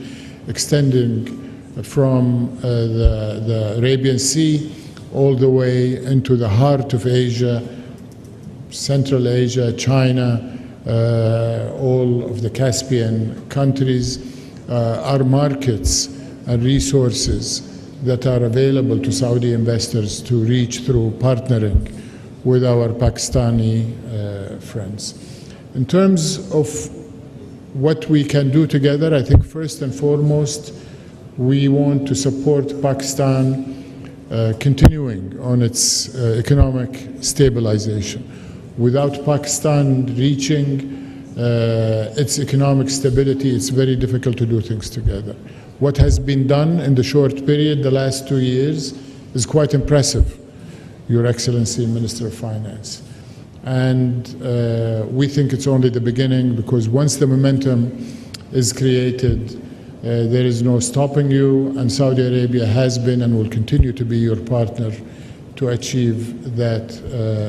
extending from the Arabian Sea all the way into the heart of Asia, Central Asia, China, all of the Caspian countries are markets and resources that are available to Saudi investors to reach through partnering with our Pakistani friends. In terms of what we can do together, I think first and foremost, we want to support Pakistan continuing on its economic stabilization. Without Pakistan reaching its economic stability, it's very difficult to do things together. What has been done in the short period, the last 2 years, is quite impressive, Your Excellency, Minister of Finance. And we think it's only the beginning, because once the momentum is created, there is no stopping you, and Saudi Arabia has been and will continue to be your partner to achieve that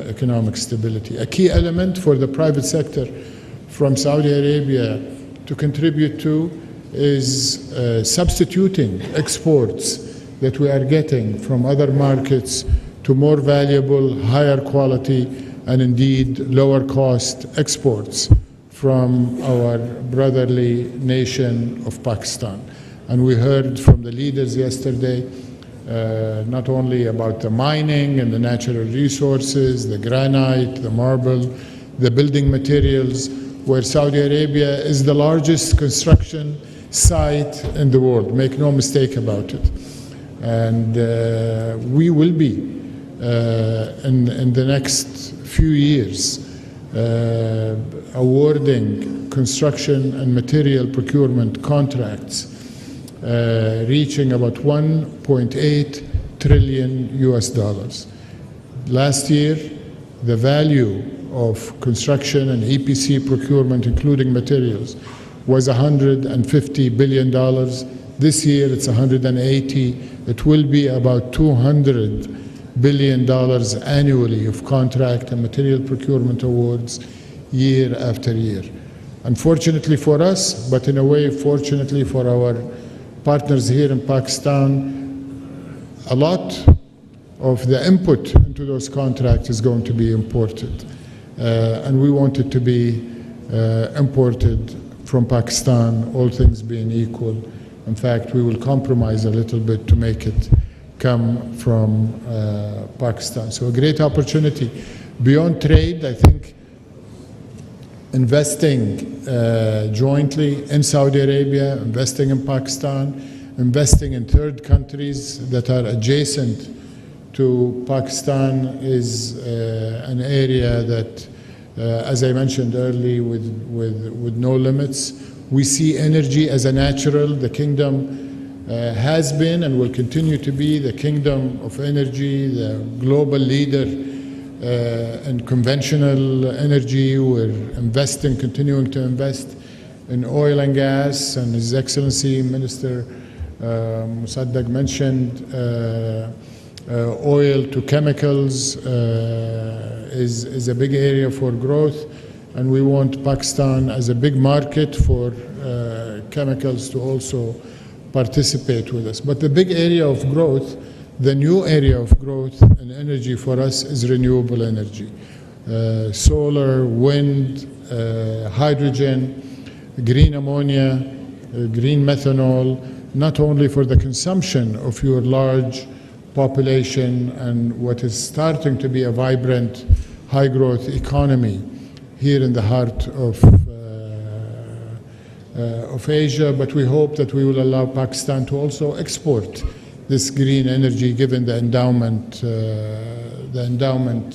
economic stability. A key element for the private sector from Saudi Arabia to contribute to is substituting exports that we are getting from other markets to more valuable, higher quality, and indeed lower cost exports from our brotherly nation of Pakistan. And we heard from the leaders yesterday not only about the mining and the natural resources, the granite, the marble, the building materials, where Saudi Arabia is the largest construction site in the world. Make no mistake about it. And we will be, in the next few years, awarding construction and material procurement contracts reaching about 1.8 trillion US dollars. Last year, the value of construction and EPC procurement, including materials, was $150 billion. This year, it's 180. It will be about $200 billion annually of contract and material procurement awards year after year. Unfortunately for us, but in a way fortunately for our partners here in Pakistan, a lot of the input into those contracts is going to be imported. And we want it to be imported from Pakistan, all things being equal. In fact, we will compromise a little bit to make it come from Pakistan. So a great opportunity. Beyond trade, I think investing jointly in Saudi Arabia, investing in Pakistan, investing in third countries that are adjacent to Pakistan is an area that, as I mentioned earlier, with no limits. We see energy as a natural. The kingdom has been and will continue to be the kingdom of energy, the global leader in conventional energy. We're investing, continuing to invest in oil and gas, and His Excellency Minister Musaddiq mentioned oil to chemicals is a big area for growth, and we want Pakistan as a big market for chemicals to also participate with us. But the big area of growth, the new area of growth in energy for us is renewable energy. Solar, wind, hydrogen, green ammonia, green methanol, not only for the consumption of your large population and what is starting to be a vibrant, high-growth economy here in the heart of Asia, but we hope that we will allow Pakistan to also export this green energy given the endowment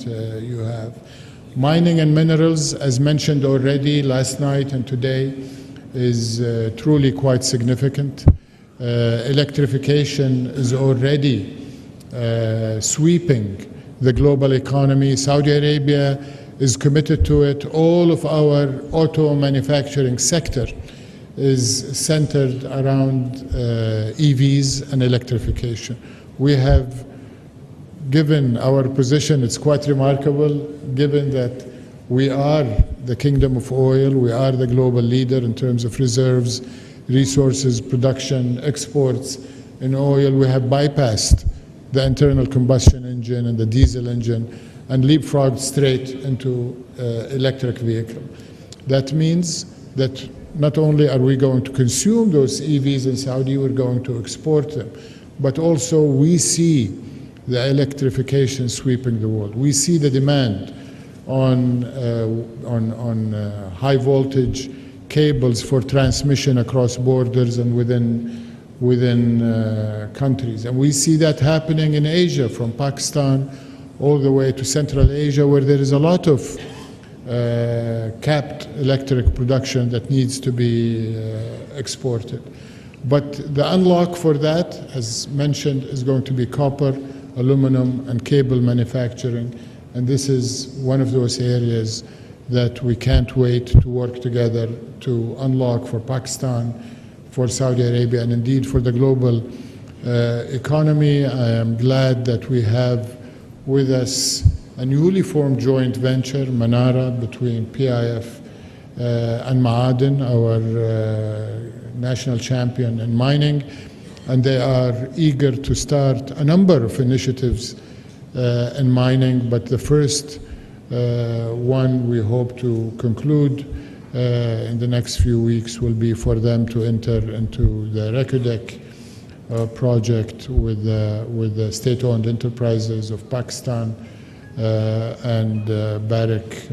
you have. Mining and minerals, as mentioned already last night and today, is truly quite significant. Electrification is already sweeping the global economy. Saudi Arabia is committed to it. All of our auto manufacturing sector is centered around EVs and electrification. We have given our position, it's quite remarkable, given that we are the kingdom of oil, we are the global leader in terms of reserves, resources, production, exports in oil. We have bypassed the internal combustion engine and the diesel engine and leapfrogged straight into electric vehicle. That means that not only are we going to consume those EVs in Saudi, we're going to export them, but also we see the electrification sweeping the world. We see the demand on high voltage cables for transmission across borders and within within countries. And we see that happening in Asia, from Pakistan all the way to Central Asia, where there is a lot of capped electric production that needs to be exported. But the unlock for that, as mentioned, is going to be copper, aluminum, and cable manufacturing. And this is one of those areas that we can't wait to work together to unlock for Pakistan, for Saudi Arabia, and indeed for the global economy. I am glad that we have with us a newly formed joint venture, Manara, between PIF and Ma'aden, our national champion in mining, and they are eager to start a number of initiatives in mining, but the first one we hope to conclude in the next few weeks will be for them to enter into the Reko Diq project with the state-owned enterprises of Pakistan and Barrick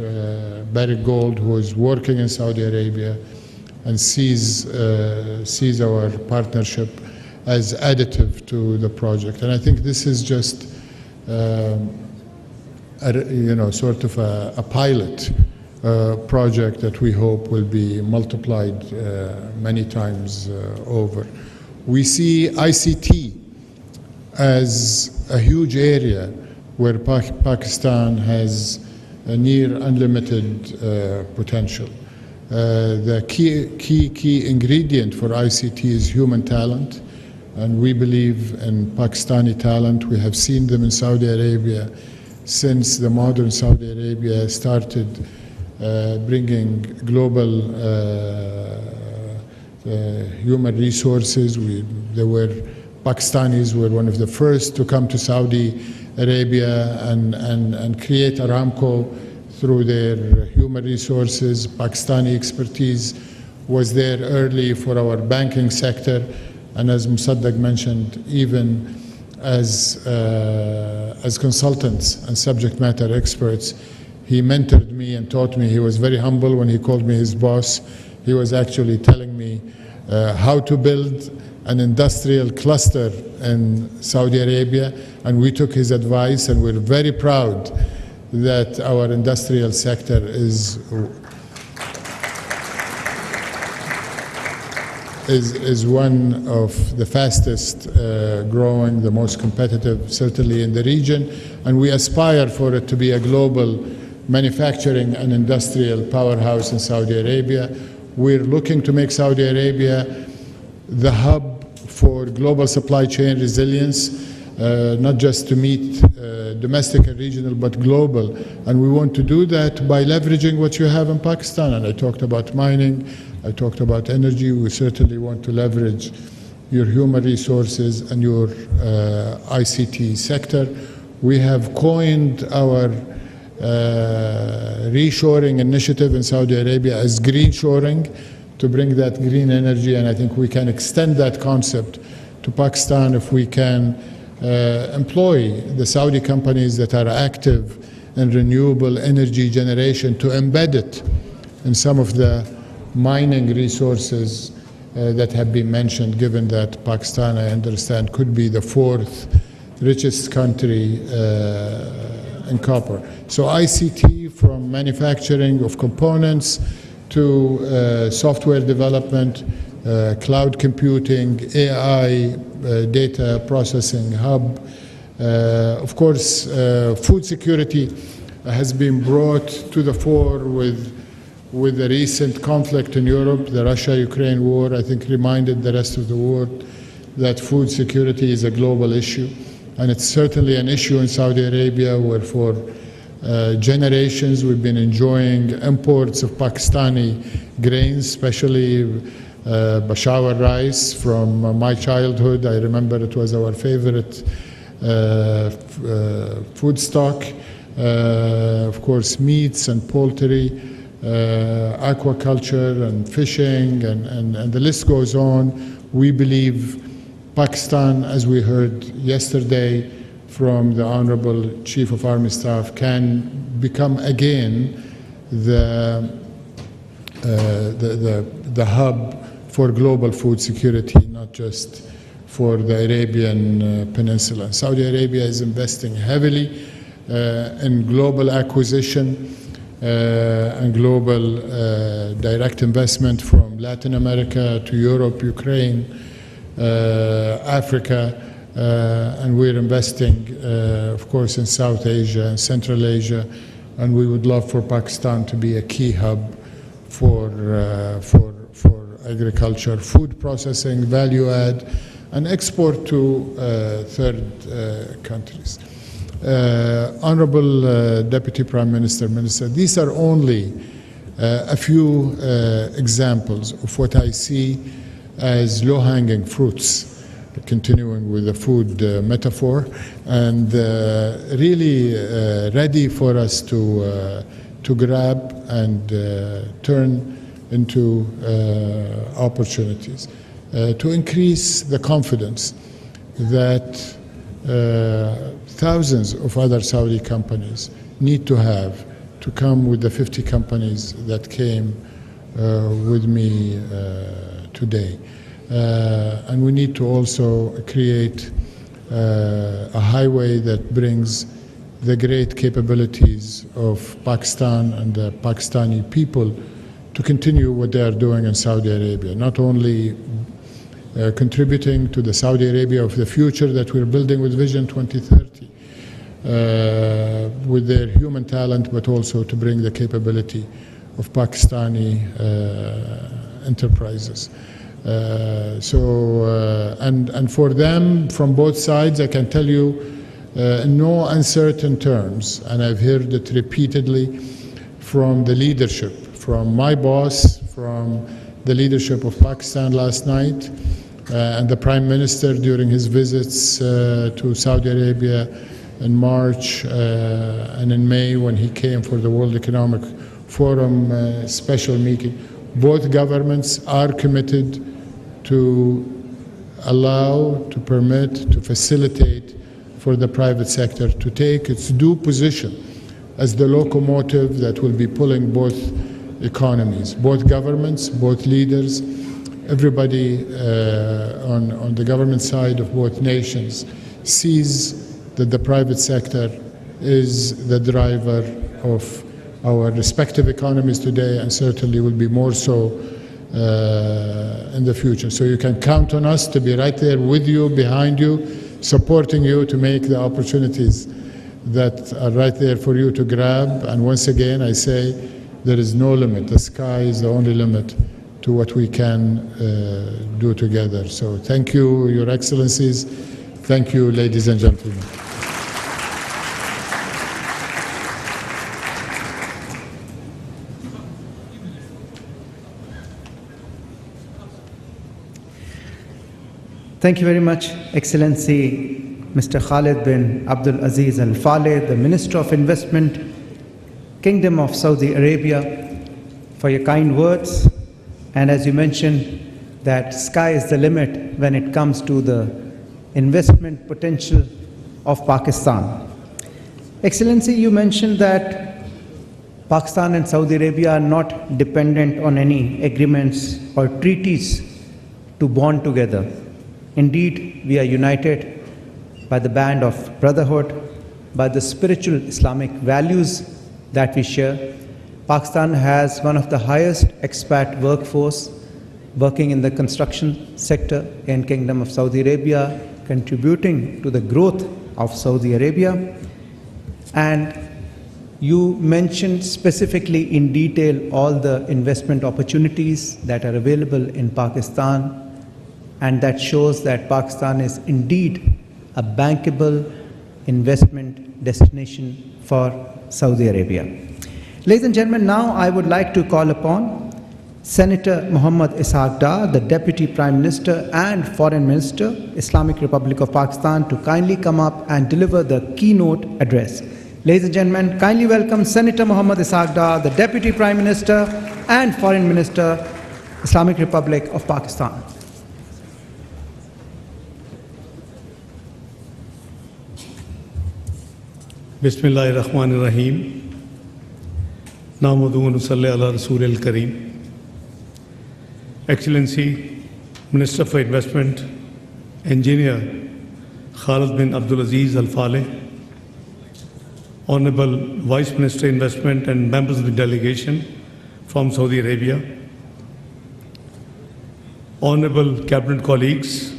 Gold, who is working in Saudi Arabia and sees our partnership as additive to the project. And I think this is just sort of a pilot project that we hope will be multiplied many times over. We see ICT as a huge area where Pakistan has a near unlimited potential. The key ingredient for ICT is human talent, and we believe in Pakistani talent. We have seen them in Saudi Arabia since the modern Saudi Arabia started bringing global human resources. Pakistanis were one of the first to come to Saudi Arabia and create Aramco through their human resources. Pakistani expertise was there early for our banking sector, and as Musaddiq mentioned, even as consultants and subject matter experts. He mentored me and taught me. He was very humble when he called me his boss. He was actually telling me how to build an industrial cluster in Saudi Arabia, and we took his advice, and we're very proud that our industrial sector is one of the fastest growing, the most competitive, certainly in the region, and we aspire for it to be a global manufacturing and industrial powerhouse in Saudi Arabia. We're looking to make Saudi Arabia the hub for global supply chain resilience, not just to meet domestic and regional, but global. And we want to do that by leveraging what you have in Pakistan. And I talked about mining, I talked about energy. We certainly want to leverage your human resources and your ICT sector. We have coined our reshoring initiative in Saudi Arabia as green shoring, to bring that green energy, and I think we can extend that concept to Pakistan if we can employ the Saudi companies that are active in renewable energy generation to embed it in some of the mining resources that have been mentioned, given that Pakistan, I understand, could be the fourth richest country in copper. So ICT, from manufacturing of components to software development, cloud computing, AI, data processing hub. Of course, food security has been brought to the fore with the recent conflict in Europe. The Russia-Ukraine war, I think, reminded the rest of the world that food security is a global issue. And it's certainly an issue in Saudi Arabia, where for generations we've been enjoying imports of Pakistani grains, especially Peshawar rice from my childhood. I remember it was our favorite food stock. Of course, meats and poultry, aquaculture and fishing, and the list goes on. We believe Pakistan, as we heard yesterday from the Honorable Chief of Army Staff, can become again the hub for global food security, not just for the Arabian Peninsula. Saudi Arabia is investing heavily in global acquisition and global direct investment from Latin America to Europe, Ukraine, Africa, and we're investing, of course, in South Asia and Central Asia, and we would love for Pakistan to be a key hub for agriculture, food processing, value add, and export to third countries. Honorable Deputy Prime Minister, Minister, these are only a few examples of what I see as low-hanging fruits, continuing with the food metaphor, and really ready for us to grab and turn into opportunities, to increase the confidence that thousands of other Saudi companies need to have to come with the 50 companies that came with me today. And we need to also create a highway that brings the great capabilities of Pakistan and the Pakistani people to continue what they are doing in Saudi Arabia, not only contributing to the Saudi Arabia of the future that we're building with Vision 2030, with their human talent, but also to bring the capability of Pakistani enterprises. And for them, from both sides, I can tell you, in no uncertain terms, and I've heard it repeatedly from the leadership, from my boss, from the leadership of Pakistan last night, and the Prime Minister during his visits to Saudi Arabia in March and in May when he came for the World Economic Forum special meeting. Both governments are committed to allow, to permit, to facilitate for the private sector to take its due position as the locomotive that will be pulling both economies, both governments, both leaders, everybody on the government side of both nations sees that the private sector is the driver of our respective economies today and certainly will be more so in the future. So you can count on us to be right there with you, behind you, supporting you to make the opportunities that are right there for you to grab. And once again, I say there is no limit. The sky is the only limit to what we can do together. So thank you, Your Excellencies. Thank you, ladies and gentlemen. Thank you very much, Excellency Mr. Khalid bin Abdul Aziz Al Faleh, the Minister of Investment, Kingdom of Saudi Arabia, for your kind words. And as you mentioned, that sky is the limit when it comes to the investment potential of Pakistan. Excellency, you mentioned that Pakistan and Saudi Arabia are not dependent on any agreements or treaties to bond together. Indeed, we are united by the band of brotherhood, by the spiritual Islamic values that we share. Pakistan has one of the highest expat workforce working in the construction sector in Kingdom of Saudi Arabia, contributing to the growth of Saudi Arabia. And you mentioned specifically in detail all the investment opportunities that are available in Pakistan, and that shows that Pakistan is indeed a bankable investment destination for Saudi Arabia. Ladies and gentlemen, now I would like to call upon Senator Muhammad Ishaq Dar, the Deputy Prime Minister and Foreign Minister, Islamic Republic of Pakistan, to kindly come up and deliver the keynote address. Ladies and gentlemen, kindly welcome Senator Muhammad Ishaq Dar, the Deputy Prime Minister and Foreign Minister, Islamic Republic of Pakistan. Bismillahirrahmanirrahim. Nahmaduhu wa nusalli ala Rasulil Kareem. Excellency, Minister for Investment, Engineer Khalid bin Abdulaziz Al Faleh, Honorable Vice Minister Investment and members of the delegation from Saudi Arabia, Honorable Cabinet colleagues,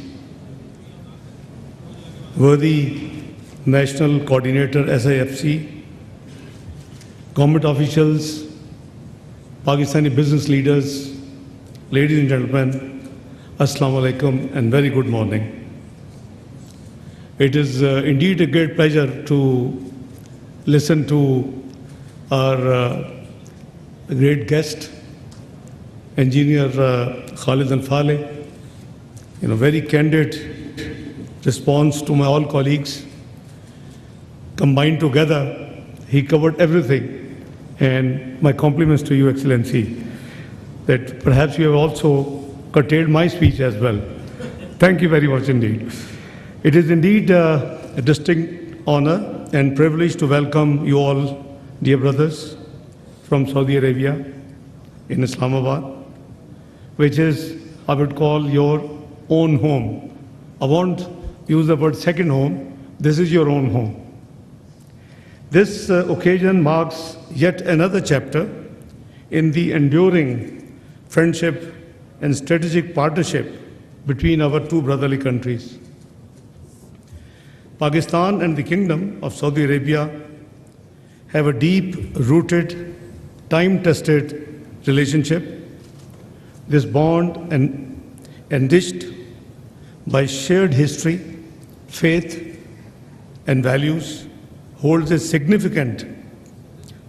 worthy National Coordinator SIFC, government officials, Pakistani business leaders, ladies and gentlemen, Assalamu alaikum and very good morning. It is indeed a great pleasure to listen to our great guest, Engineer Khalid Al Faleh, very candid response to my all colleagues. Combined together, he covered everything. And my compliments to you, Excellency, that perhaps you have also curtailed my speech as well. Thank you very much indeed. It is indeed a distinct honor and privilege to welcome you all, dear brothers, from Saudi Arabia in Islamabad, which is, I would call, your own home. I won't use the word second home. This is your own home. This occasion marks yet another chapter in the enduring friendship and strategic partnership between our two brotherly countries. Pakistan and the Kingdom of Saudi Arabia have a deep-rooted, time-tested relationship. This bond, enriched by shared history, faith, and values, holds a significant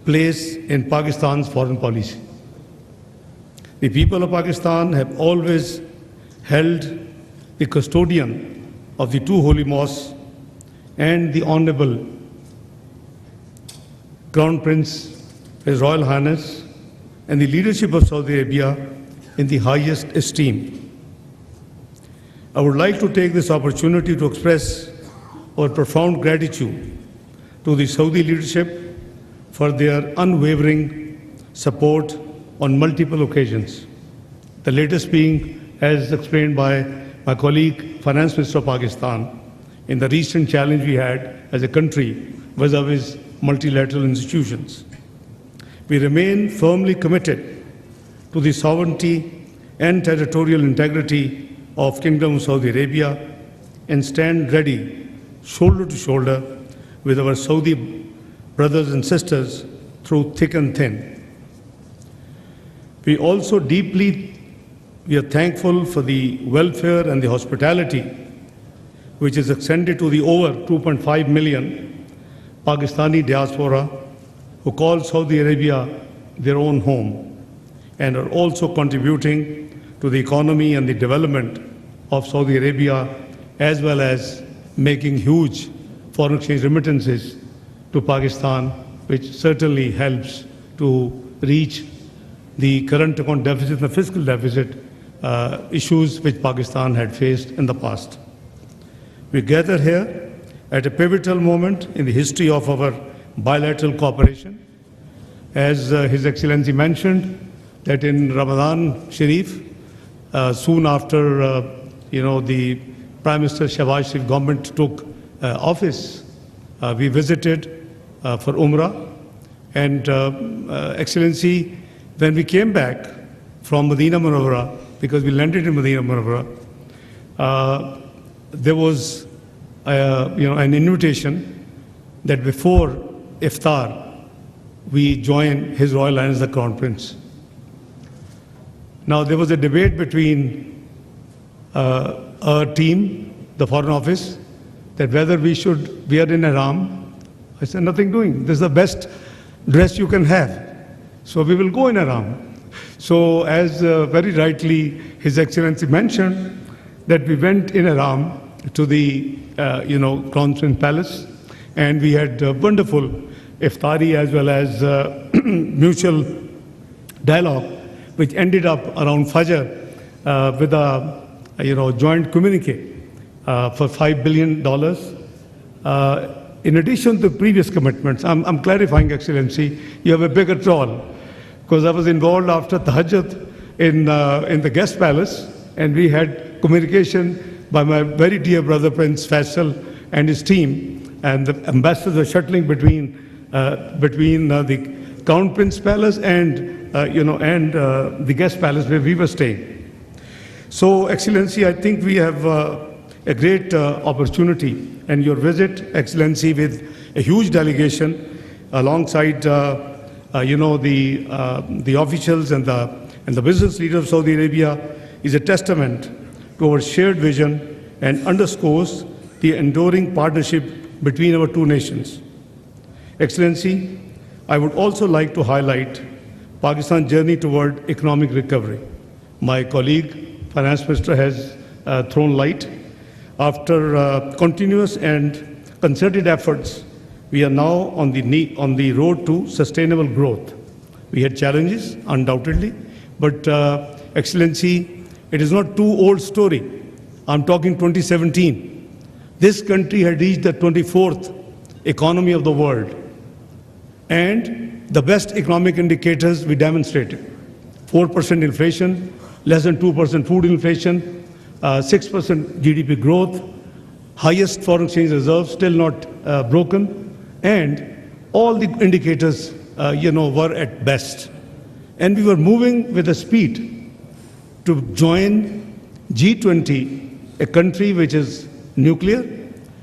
place in Pakistan's foreign policy. The people of Pakistan have always held the custodian of the two holy mosques and the Honorable Crown Prince, His Royal Highness, and the leadership of Saudi Arabia in the highest esteem. I would like to take this opportunity to express our profound gratitude to the Saudi leadership for their unwavering support on multiple occasions. The latest being, as explained by my colleague, Finance Minister of Pakistan, in the recent challenge we had as a country vis-à-vis multilateral institutions. We remain firmly committed to the sovereignty and territorial integrity of Kingdom of Saudi Arabia and stand ready, shoulder to shoulder, with our Saudi brothers and sisters through thick and thin. We are thankful for the welfare and the hospitality which is extended to the over 2.5 million Pakistani diaspora who call Saudi Arabia their own home and are also contributing to the economy and the development of Saudi Arabia, as well as making huge foreign exchange remittances to Pakistan, which certainly helps to reach the current account deficit and the fiscal deficit issues which Pakistan had faced in the past. We gather here at a pivotal moment in the history of our bilateral cooperation. As His Excellency mentioned, that in Ramadan Sharif, soon after the Prime Minister Shehbaz Sharif government took office, we visited for Umrah. And Excellency, when we came back from Medina Munawwara, because we landed in Medina Munawwara, there was an invitation that before iftar, we join His Royal Highness the Crown Prince. Now, there was a debate between our team, the Foreign Office, that whether we should wear in ihram. I said, nothing doing. This is the best dress you can have. So we will go in ihram. So as very rightly His Excellency mentioned, that we went in ihram to the Crown Prince Palace, and we had wonderful iftari as well as mutual dialogue, which ended up around Fajr with a joint communique for $5 billion. In addition to previous commitments, I'm clarifying, Excellency, you have a bigger role, because I was involved after Tahajjud in the guest palace, and we had communication by my very dear brother Prince Faisal and his team, and the ambassadors were shuttling between the Crown Prince Palace and the guest palace where we were staying. So, Excellency, I think we have a great opportunity, and your visit, Excellency, with a huge delegation alongside the officials and the business leaders of Saudi Arabia is a testament to our shared vision and underscores the enduring partnership between our two nations. Excellency, I would also like to highlight Pakistan's journey toward economic recovery. My colleague, Finance Minister, has thrown light. After continuous and concerted efforts, we are now on the road to sustainable growth. We had challenges, undoubtedly, but Excellency, it is not too old story. I'm talking 2017. This country had reached the 24th economy of the world, and the best economic indicators we demonstrated. 4% inflation, less than 2% food inflation, 6% GDP growth, highest foreign exchange reserves still not broken, and all the indicators were at best. And we were moving with a speed to join G20, a country which is nuclear,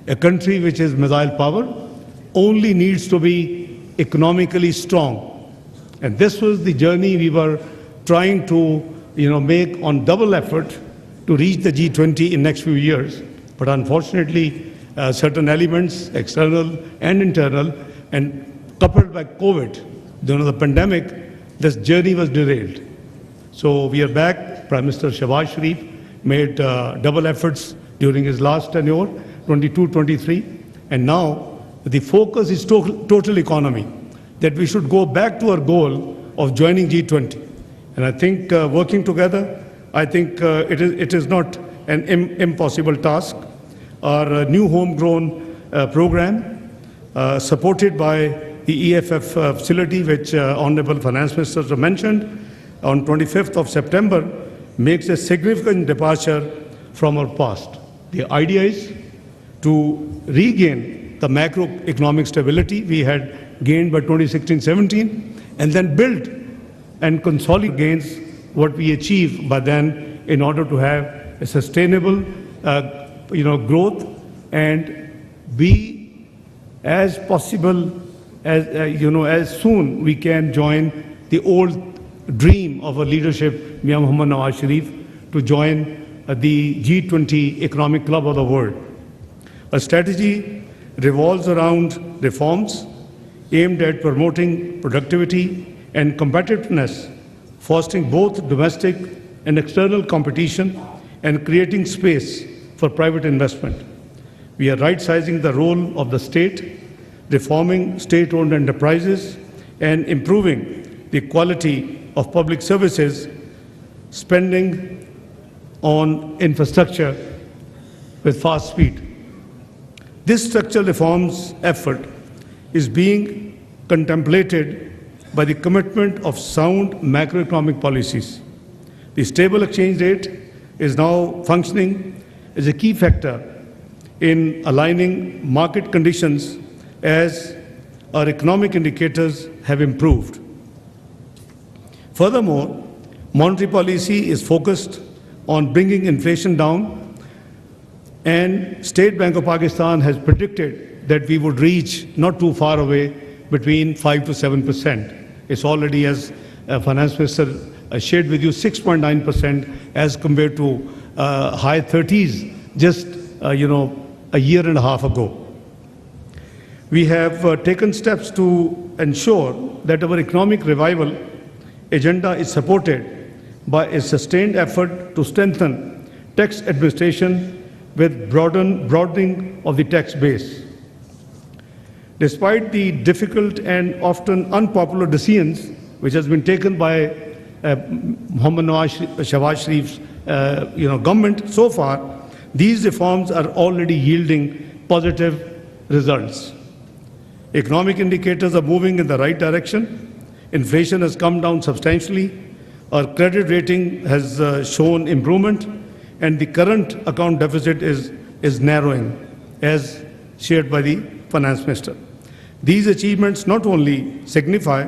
a country which is missile power, only needs to be economically strong. And this was the journey we were trying to make on double effort to reach the G20 in next few years. But unfortunately, certain elements, external and internal, and coupled by COVID, the pandemic, this journey was derailed. So we are back. Prime Minister Shahbaz Sharif made double efforts during his last tenure, 22-23, and now the focus is total economy, that we should go back to our goal of joining G20. And I think working together, I think it is not an impossible task. Our new homegrown program, supported by the EFF facility, which Honorable Finance Minister mentioned, on 25th of September, makes a significant departure from our past. The idea is to regain the macroeconomic stability we had gained by 2016-17, and then build and consolidate gains what we achieved by then, in order to have a sustainable growth and be as possible as soon we can join the old dream of our leadership, Mia Muhammad Nawaz Sharif, to join the G20 economic club of the world. A strategy revolves around reforms aimed at promoting productivity and competitiveness, fostering both domestic and external competition, and creating space for private investment. We are right-sizing the role of the state, reforming state-owned enterprises, and improving the quality of public services, spending on infrastructure with fast speed. This structural reforms effort is being contemplated by the commitment of sound macroeconomic policies. The stable exchange rate is now functioning as a key factor in aligning market conditions as our economic indicators have improved. Furthermore, monetary policy is focused on bringing inflation down, and State Bank of Pakistan has predicted that we would reach, not too far away, between 5 to 7%. It's already, as Finance Minister shared with you, 6.9% as compared to high 30s just a year and a half ago. We have taken steps to ensure that our economic revival agenda is supported by a sustained effort to strengthen tax administration with broadening of the tax base. Despite the difficult and often unpopular decisions which has been taken by Muhammad Shahbaz Sharif's government so far, these reforms are already yielding positive results. Economic indicators are moving in the right direction. Inflation has come down substantially. Our credit rating has shown improvement, and the current account deficit is narrowing, as shared by the Finance Minister. These achievements not only signify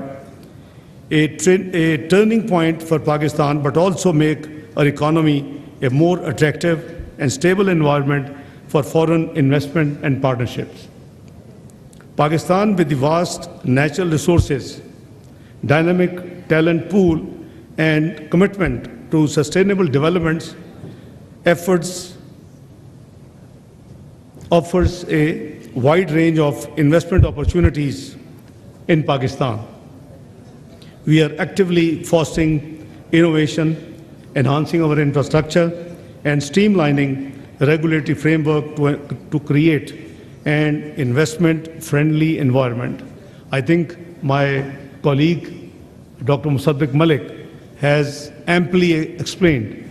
a turning point for Pakistan, but also make our economy a more attractive and stable environment for foreign investment and partnerships. Pakistan, with the vast natural resources, dynamic talent pool, and commitment to sustainable development efforts, offers a wide range of investment opportunities in Pakistan. We are actively fostering innovation, enhancing our infrastructure, and streamlining regulatory framework to create an investment-friendly environment. I think my colleague, Dr. Musaddiq Malik, has amply explained,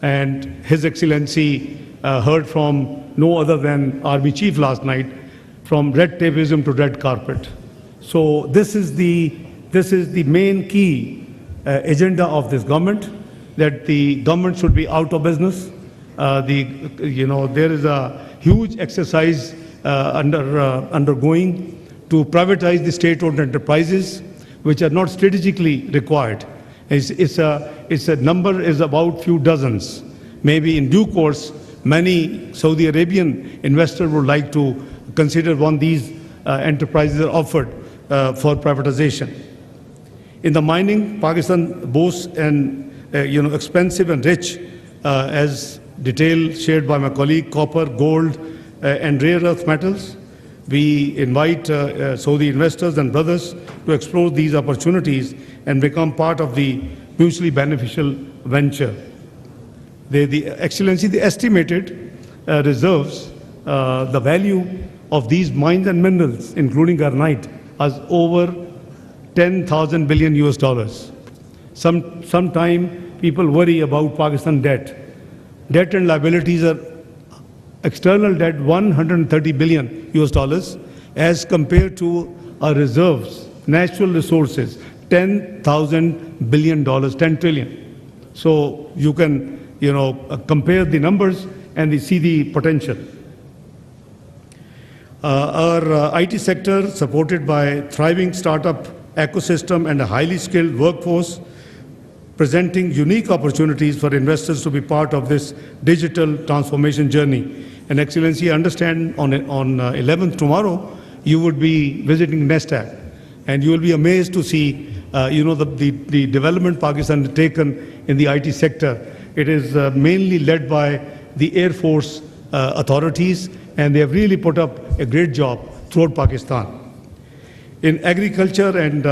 and His Excellency heard from no other than Army Chief last night, from red tapeism to red carpet. So this is the main key agenda of this government, that the government should be out of business. There is a huge exercise undergoing to privatize the state-owned enterprises, which are not strategically required. It's a number is about few dozens. Maybe in due course, many Saudi Arabian investors would like to consider one of these enterprises are offered for privatization. In the mining, Pakistan boasts an expensive and rich, as detail shared by my colleague, copper, gold, and rare earth metals. We invite Saudi investors and brothers to explore these opportunities and become part of the mutually beneficial venture. The Excellency, the estimated reserves, the value of these mines and minerals, including garnite, is over 10,000 billion US dollars. Sometime people worry about Pakistan debt. Debt and liabilities are external debt 130 billion US dollars as compared to our reserves, natural resources, 10,000 billion dollars, 10 trillion. So you can, compare the numbers and see the potential. Our IT sector, supported by thriving startup ecosystem and a highly skilled workforce, presenting unique opportunities for investors to be part of this digital transformation journey. And Excellency, I understand on 11th tomorrow, you would be visiting NESTAC, and you will be amazed to see, the development Pakistan has taken in the IT sector. It is mainly led by the Air Force authorities, and they have really put up a great job throughout Pakistan. In agriculture and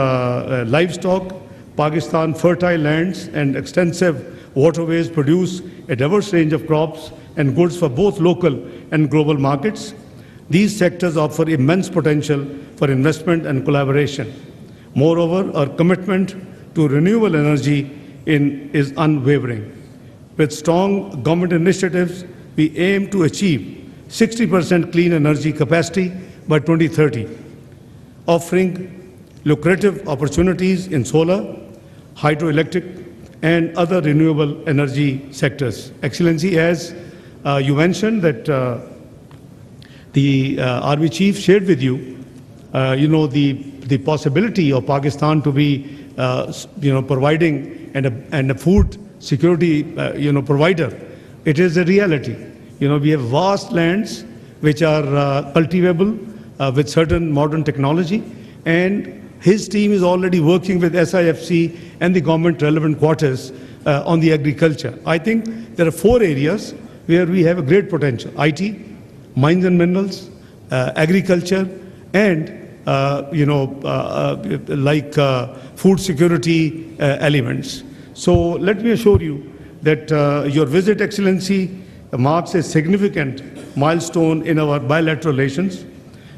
livestock, Pakistan fertile lands and extensive waterways produce a diverse range of crops and goods for both local and global markets. These sectors offer immense potential for investment and collaboration. Moreover, our commitment to renewable energy is unwavering. With strong government initiatives, we aim to achieve 60% clean energy capacity by 2030, offering lucrative opportunities in solar, hydroelectric, and other renewable energy sectors. Excellency, as you mentioned that the Army Chief shared with you, the possibility of Pakistan to be, providing and a food security, provider. It is a reality. We have vast lands which are cultivable with certain modern technology, and his team is already working with SIFC and the government relevant quarters on the agriculture. I think there are 4 areas where we have a great potential: IT, mines and minerals, agriculture, and food security elements. So let me assure you that your visit, Excellency, marks a significant milestone in our bilateral relations.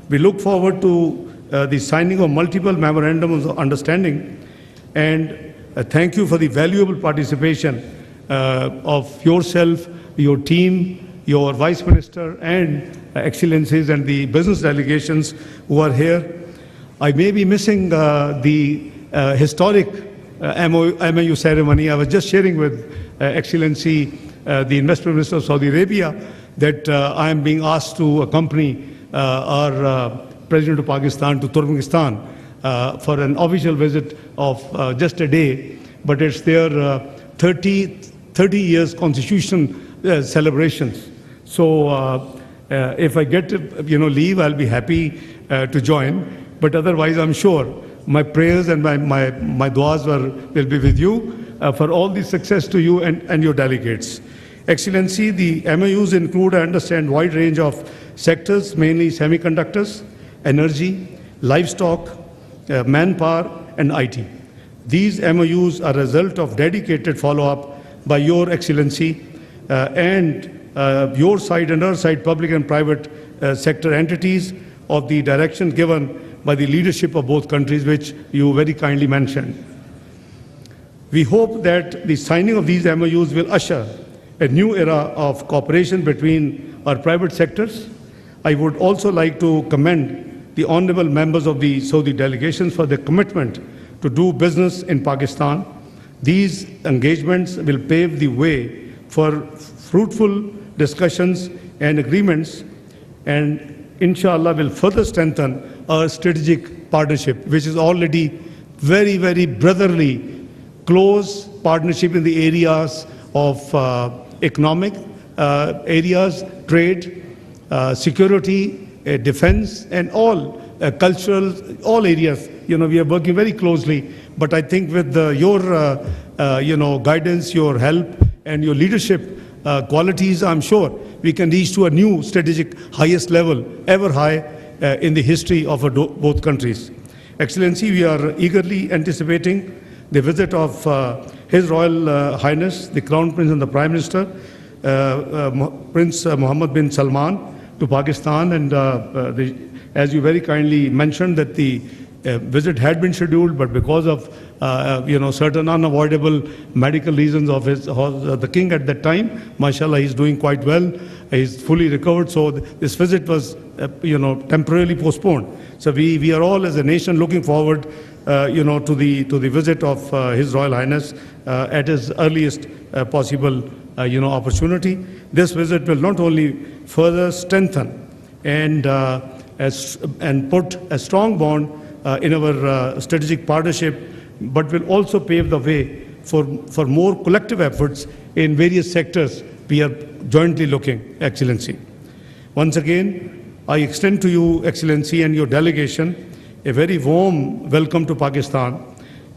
We look forward to the signing of multiple memorandums of understanding, and thank you for the valuable participation of yourself, your team, your Vice Minister, and Excellencies and the business delegations who are here. I may be missing the historic MOU ceremony. I was just sharing with Excellency, the Investment Minister of Saudi Arabia, that I am being asked to accompany our President of Pakistan to Turkmenistan for an official visit of just a day, but it's their 30 years constitution celebrations. So if I get leave, I'll be happy to join. But otherwise, I'm sure my prayers and my duas will be with you for all the success to you and your delegates. Excellency, the MOUs include, I understand, wide range of sectors, mainly semiconductors, energy, livestock, manpower, and IT. These MOUs are a result of dedicated follow-up by Your Excellency and your side and our side, public and private sector entities, of the direction given by the leadership of both countries, which you very kindly mentioned. We hope that the signing of these MOUs will usher a new era of cooperation between our private sectors. I would also like to commend the honorable members of the Saudi delegations for their commitment to do business in Pakistan. These engagements will pave the way for fruitful discussions and agreements, and inshallah will further strengthen our strategic partnership, which is already very, very brotherly, close partnership in the areas of economic areas, trade, security, defense, and all cultural, all areas. We are working very closely. But I think with your, guidance, your help, and your leadership qualities, I'm sure we can reach to a new strategic highest level, ever high in the history of both countries. Excellency, we are eagerly anticipating the visit of His Royal Highness, the Crown Prince and the Prime Minister, Prince Mohammed bin Salman, to Pakistan. And as you very kindly mentioned, that the visit had been scheduled, but because of certain unavoidable medical reasons of the king at that time, mashallah, he's doing quite well. He's fully recovered. So this visit was temporarily postponed. So we are all as a nation looking forward to the visit of His Royal Highness at his earliest possible opportunity. This visit will not only further strengthen and put a strong bond in our strategic partnership, but will also pave the way for more collective efforts in various sectors we are jointly looking, Excellency. Once again, I extend to you, Excellency, and your delegation a very warm welcome to Pakistan,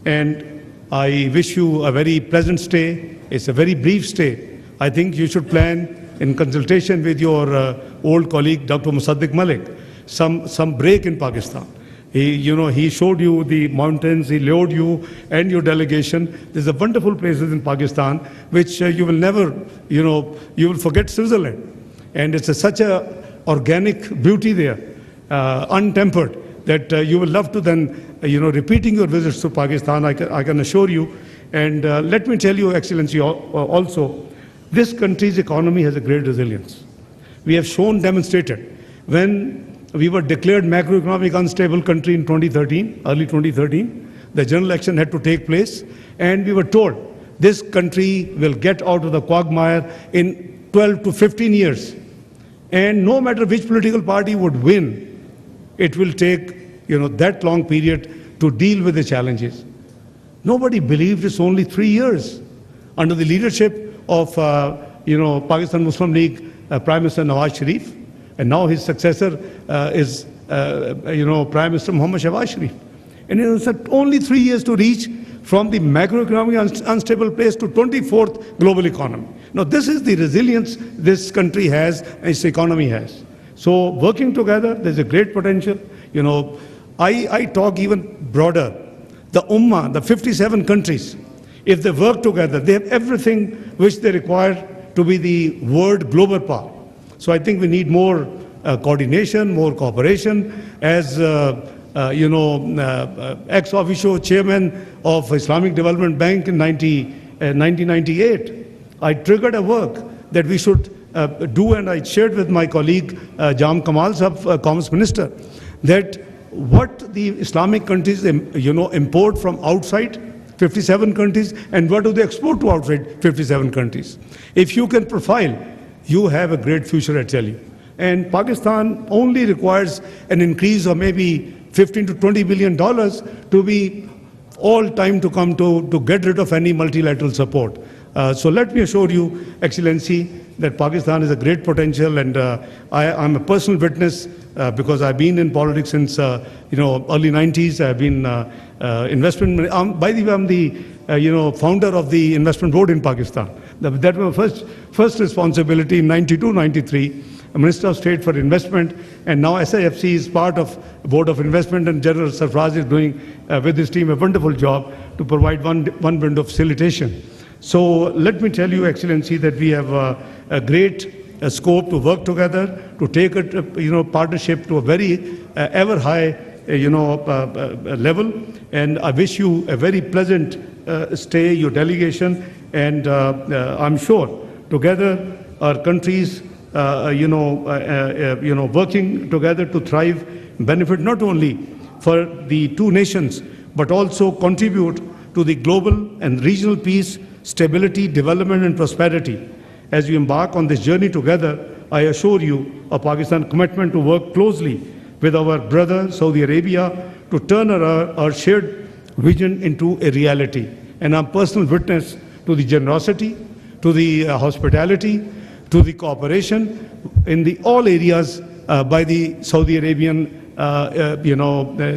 and I wish you a very pleasant stay. It's a very brief stay. I think you should plan, in consultation with your old colleague, Dr. Musaddiq Malik, some break in Pakistan. He showed you the mountains, he lured you and your delegation. There's a wonderful places in Pakistan which you will never, you will forget Switzerland. And it's such a organic beauty there, untempered, that you will love to then, repeating your visits to Pakistan, I can assure you. And let me tell you, Excellency, also, this country's economy has a great resilience. We have demonstrated, when we were declared macroeconomic unstable country in 2013, early 2013. The general election had to take place, and we were told this country will get out of the quagmire in 12 to 15 years. And no matter which political party would win, it will take that long period to deal with the challenges. Nobody believed it's only 3 years under the leadership of Pakistan Muslim League Prime Minister Nawaz Sharif. And now his successor is, Prime Minister Mohammad Shahbaz Sharif. And it was only 3 years to reach from the macroeconomic unstable place to 24th global economy. Now, this is the resilience this country has and its economy has. So, working together, there's a great potential. I talk even broader. The Ummah, the 57 countries, if they work together, they have everything which they require to be the world global power. So I think we need more coordination, more cooperation. As ex officio chairman of Islamic Development Bank in 1998, I triggered a work that we should do, and I shared with my colleague Jam Kamal Sahab, Commerce Minister, that what the Islamic countries import from outside, 57 countries, and what do they export to outside 57 countries? If you can profile, you have a great future, I tell you. And Pakistan only requires an increase of maybe $15 to $20 billion to be all time to come to get rid of any multilateral support. So let me assure you, Excellency, that Pakistan is a great potential, and I'm a personal witness because I've been in politics since early 90s. I've been investment. By the way, I'm the founder of the investment board in Pakistan. That was my first responsibility in 92, 93. Minister of State for Investment, and now SIFC is part of Board of Investment, and General Sarfraz is doing with his team a wonderful job to provide one window facilitation. So let me tell you, Excellency, that we have a great scope to work together, to take a partnership to a very ever high level, and I wish you a very pleasant stay, your delegation, and I'm sure together our countries working together to thrive, benefit not only for the two nations, but also contribute to the global and regional peace, stability, development, and prosperity. As we embark on this journey together, I assure you of Pakistan's commitment to work closely with our brother Saudi Arabia to turn our shared vision into a reality. And I'm personal witness to the generosity, to the hospitality, to the cooperation in the all areas by the Saudi Arabian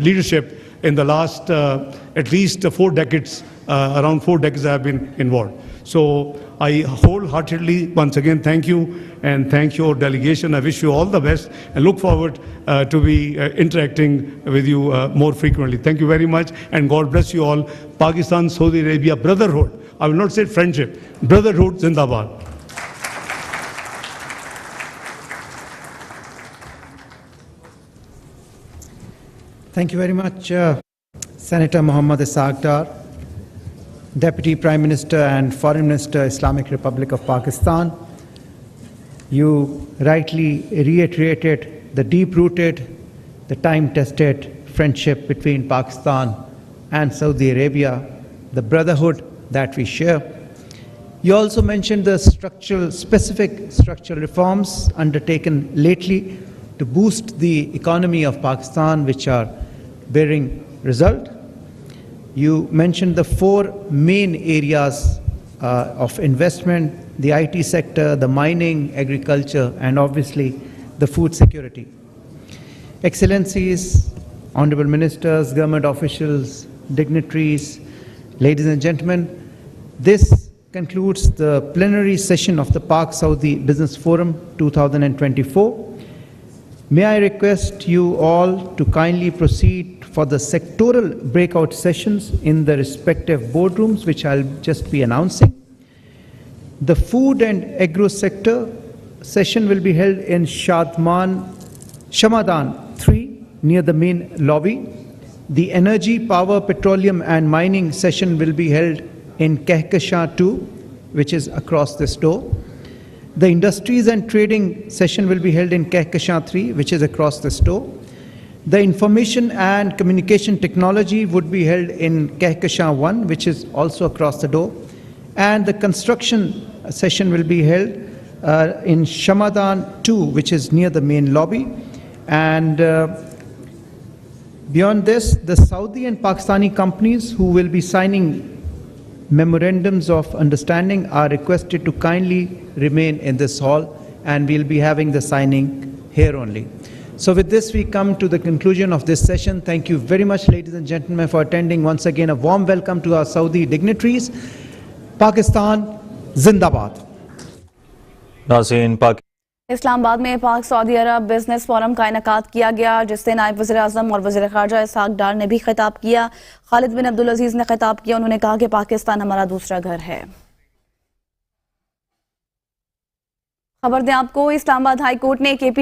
leadership in the last at least 4 decades, around 4 decades I have been involved. So I wholeheartedly once again thank you, and thank your delegation. I wish you all the best and look forward to be interacting with you more frequently. Thank you very much, and God bless you all. Pakistan, Saudi Arabia, brotherhood. I will not say friendship. Brotherhood, Zindabad. Thank you very much, Senator Muhammad Ishaq Dar, Deputy Prime Minister and Foreign Minister, Islamic Republic of Pakistan. You rightly reiterated the deep-rooted, the time-tested friendship between Pakistan and Saudi Arabia, the brotherhood that we share. You also mentioned the specific structural reforms undertaken lately to boost the economy of Pakistan, which are bearing result. You mentioned the 4 main areas of investment: the IT sector, the mining, agriculture, and obviously the food security. Excellencies, honorable ministers, government officials, dignitaries, ladies and gentlemen, this concludes the plenary session of the Pak Saudi Business Forum 2024. May I request you all to kindly proceed for the sectoral breakout sessions in the respective boardrooms, which I'll just be announcing. The food and agro sector session will be held in Shamadan 3 near the main lobby. The energy, power, petroleum and mining session will be held in Kehkashan 2, which is across this door. The industries and trading session will be held in Kehkashan 3, which is across this door. The information and communication technology would be held in Kehkashan 1, which is also across the door. And the construction session will be held in Shamadan 2, which is near the main lobby. And beyond this, the Saudi and Pakistani companies who will be signing memorandums of understanding are requested to kindly remain in this hall, and we'll be having the signing here only. So with this, we come to the conclusion of this session. Thank you very much, ladies and gentlemen, for attending. Once again, a warm welcome to our Saudi dignitaries. Pakistan, Zindabad. Islamabad में पाक Saudi अरब business forum का इनकाद किया गया, जिससे नायब वज़ीर आज़म और वज़ीर ख़ारजा इसहाक़ डार ने भी खिताब किया। खालिद बिन अब्दुल अज़ीज़ ने खिताब किया। उन्होंने कहा कि पाकिस्तान हमारा दूसरा घर है। खबर दें आपको, इस्लामाबाद हाई कोर्ट ने KP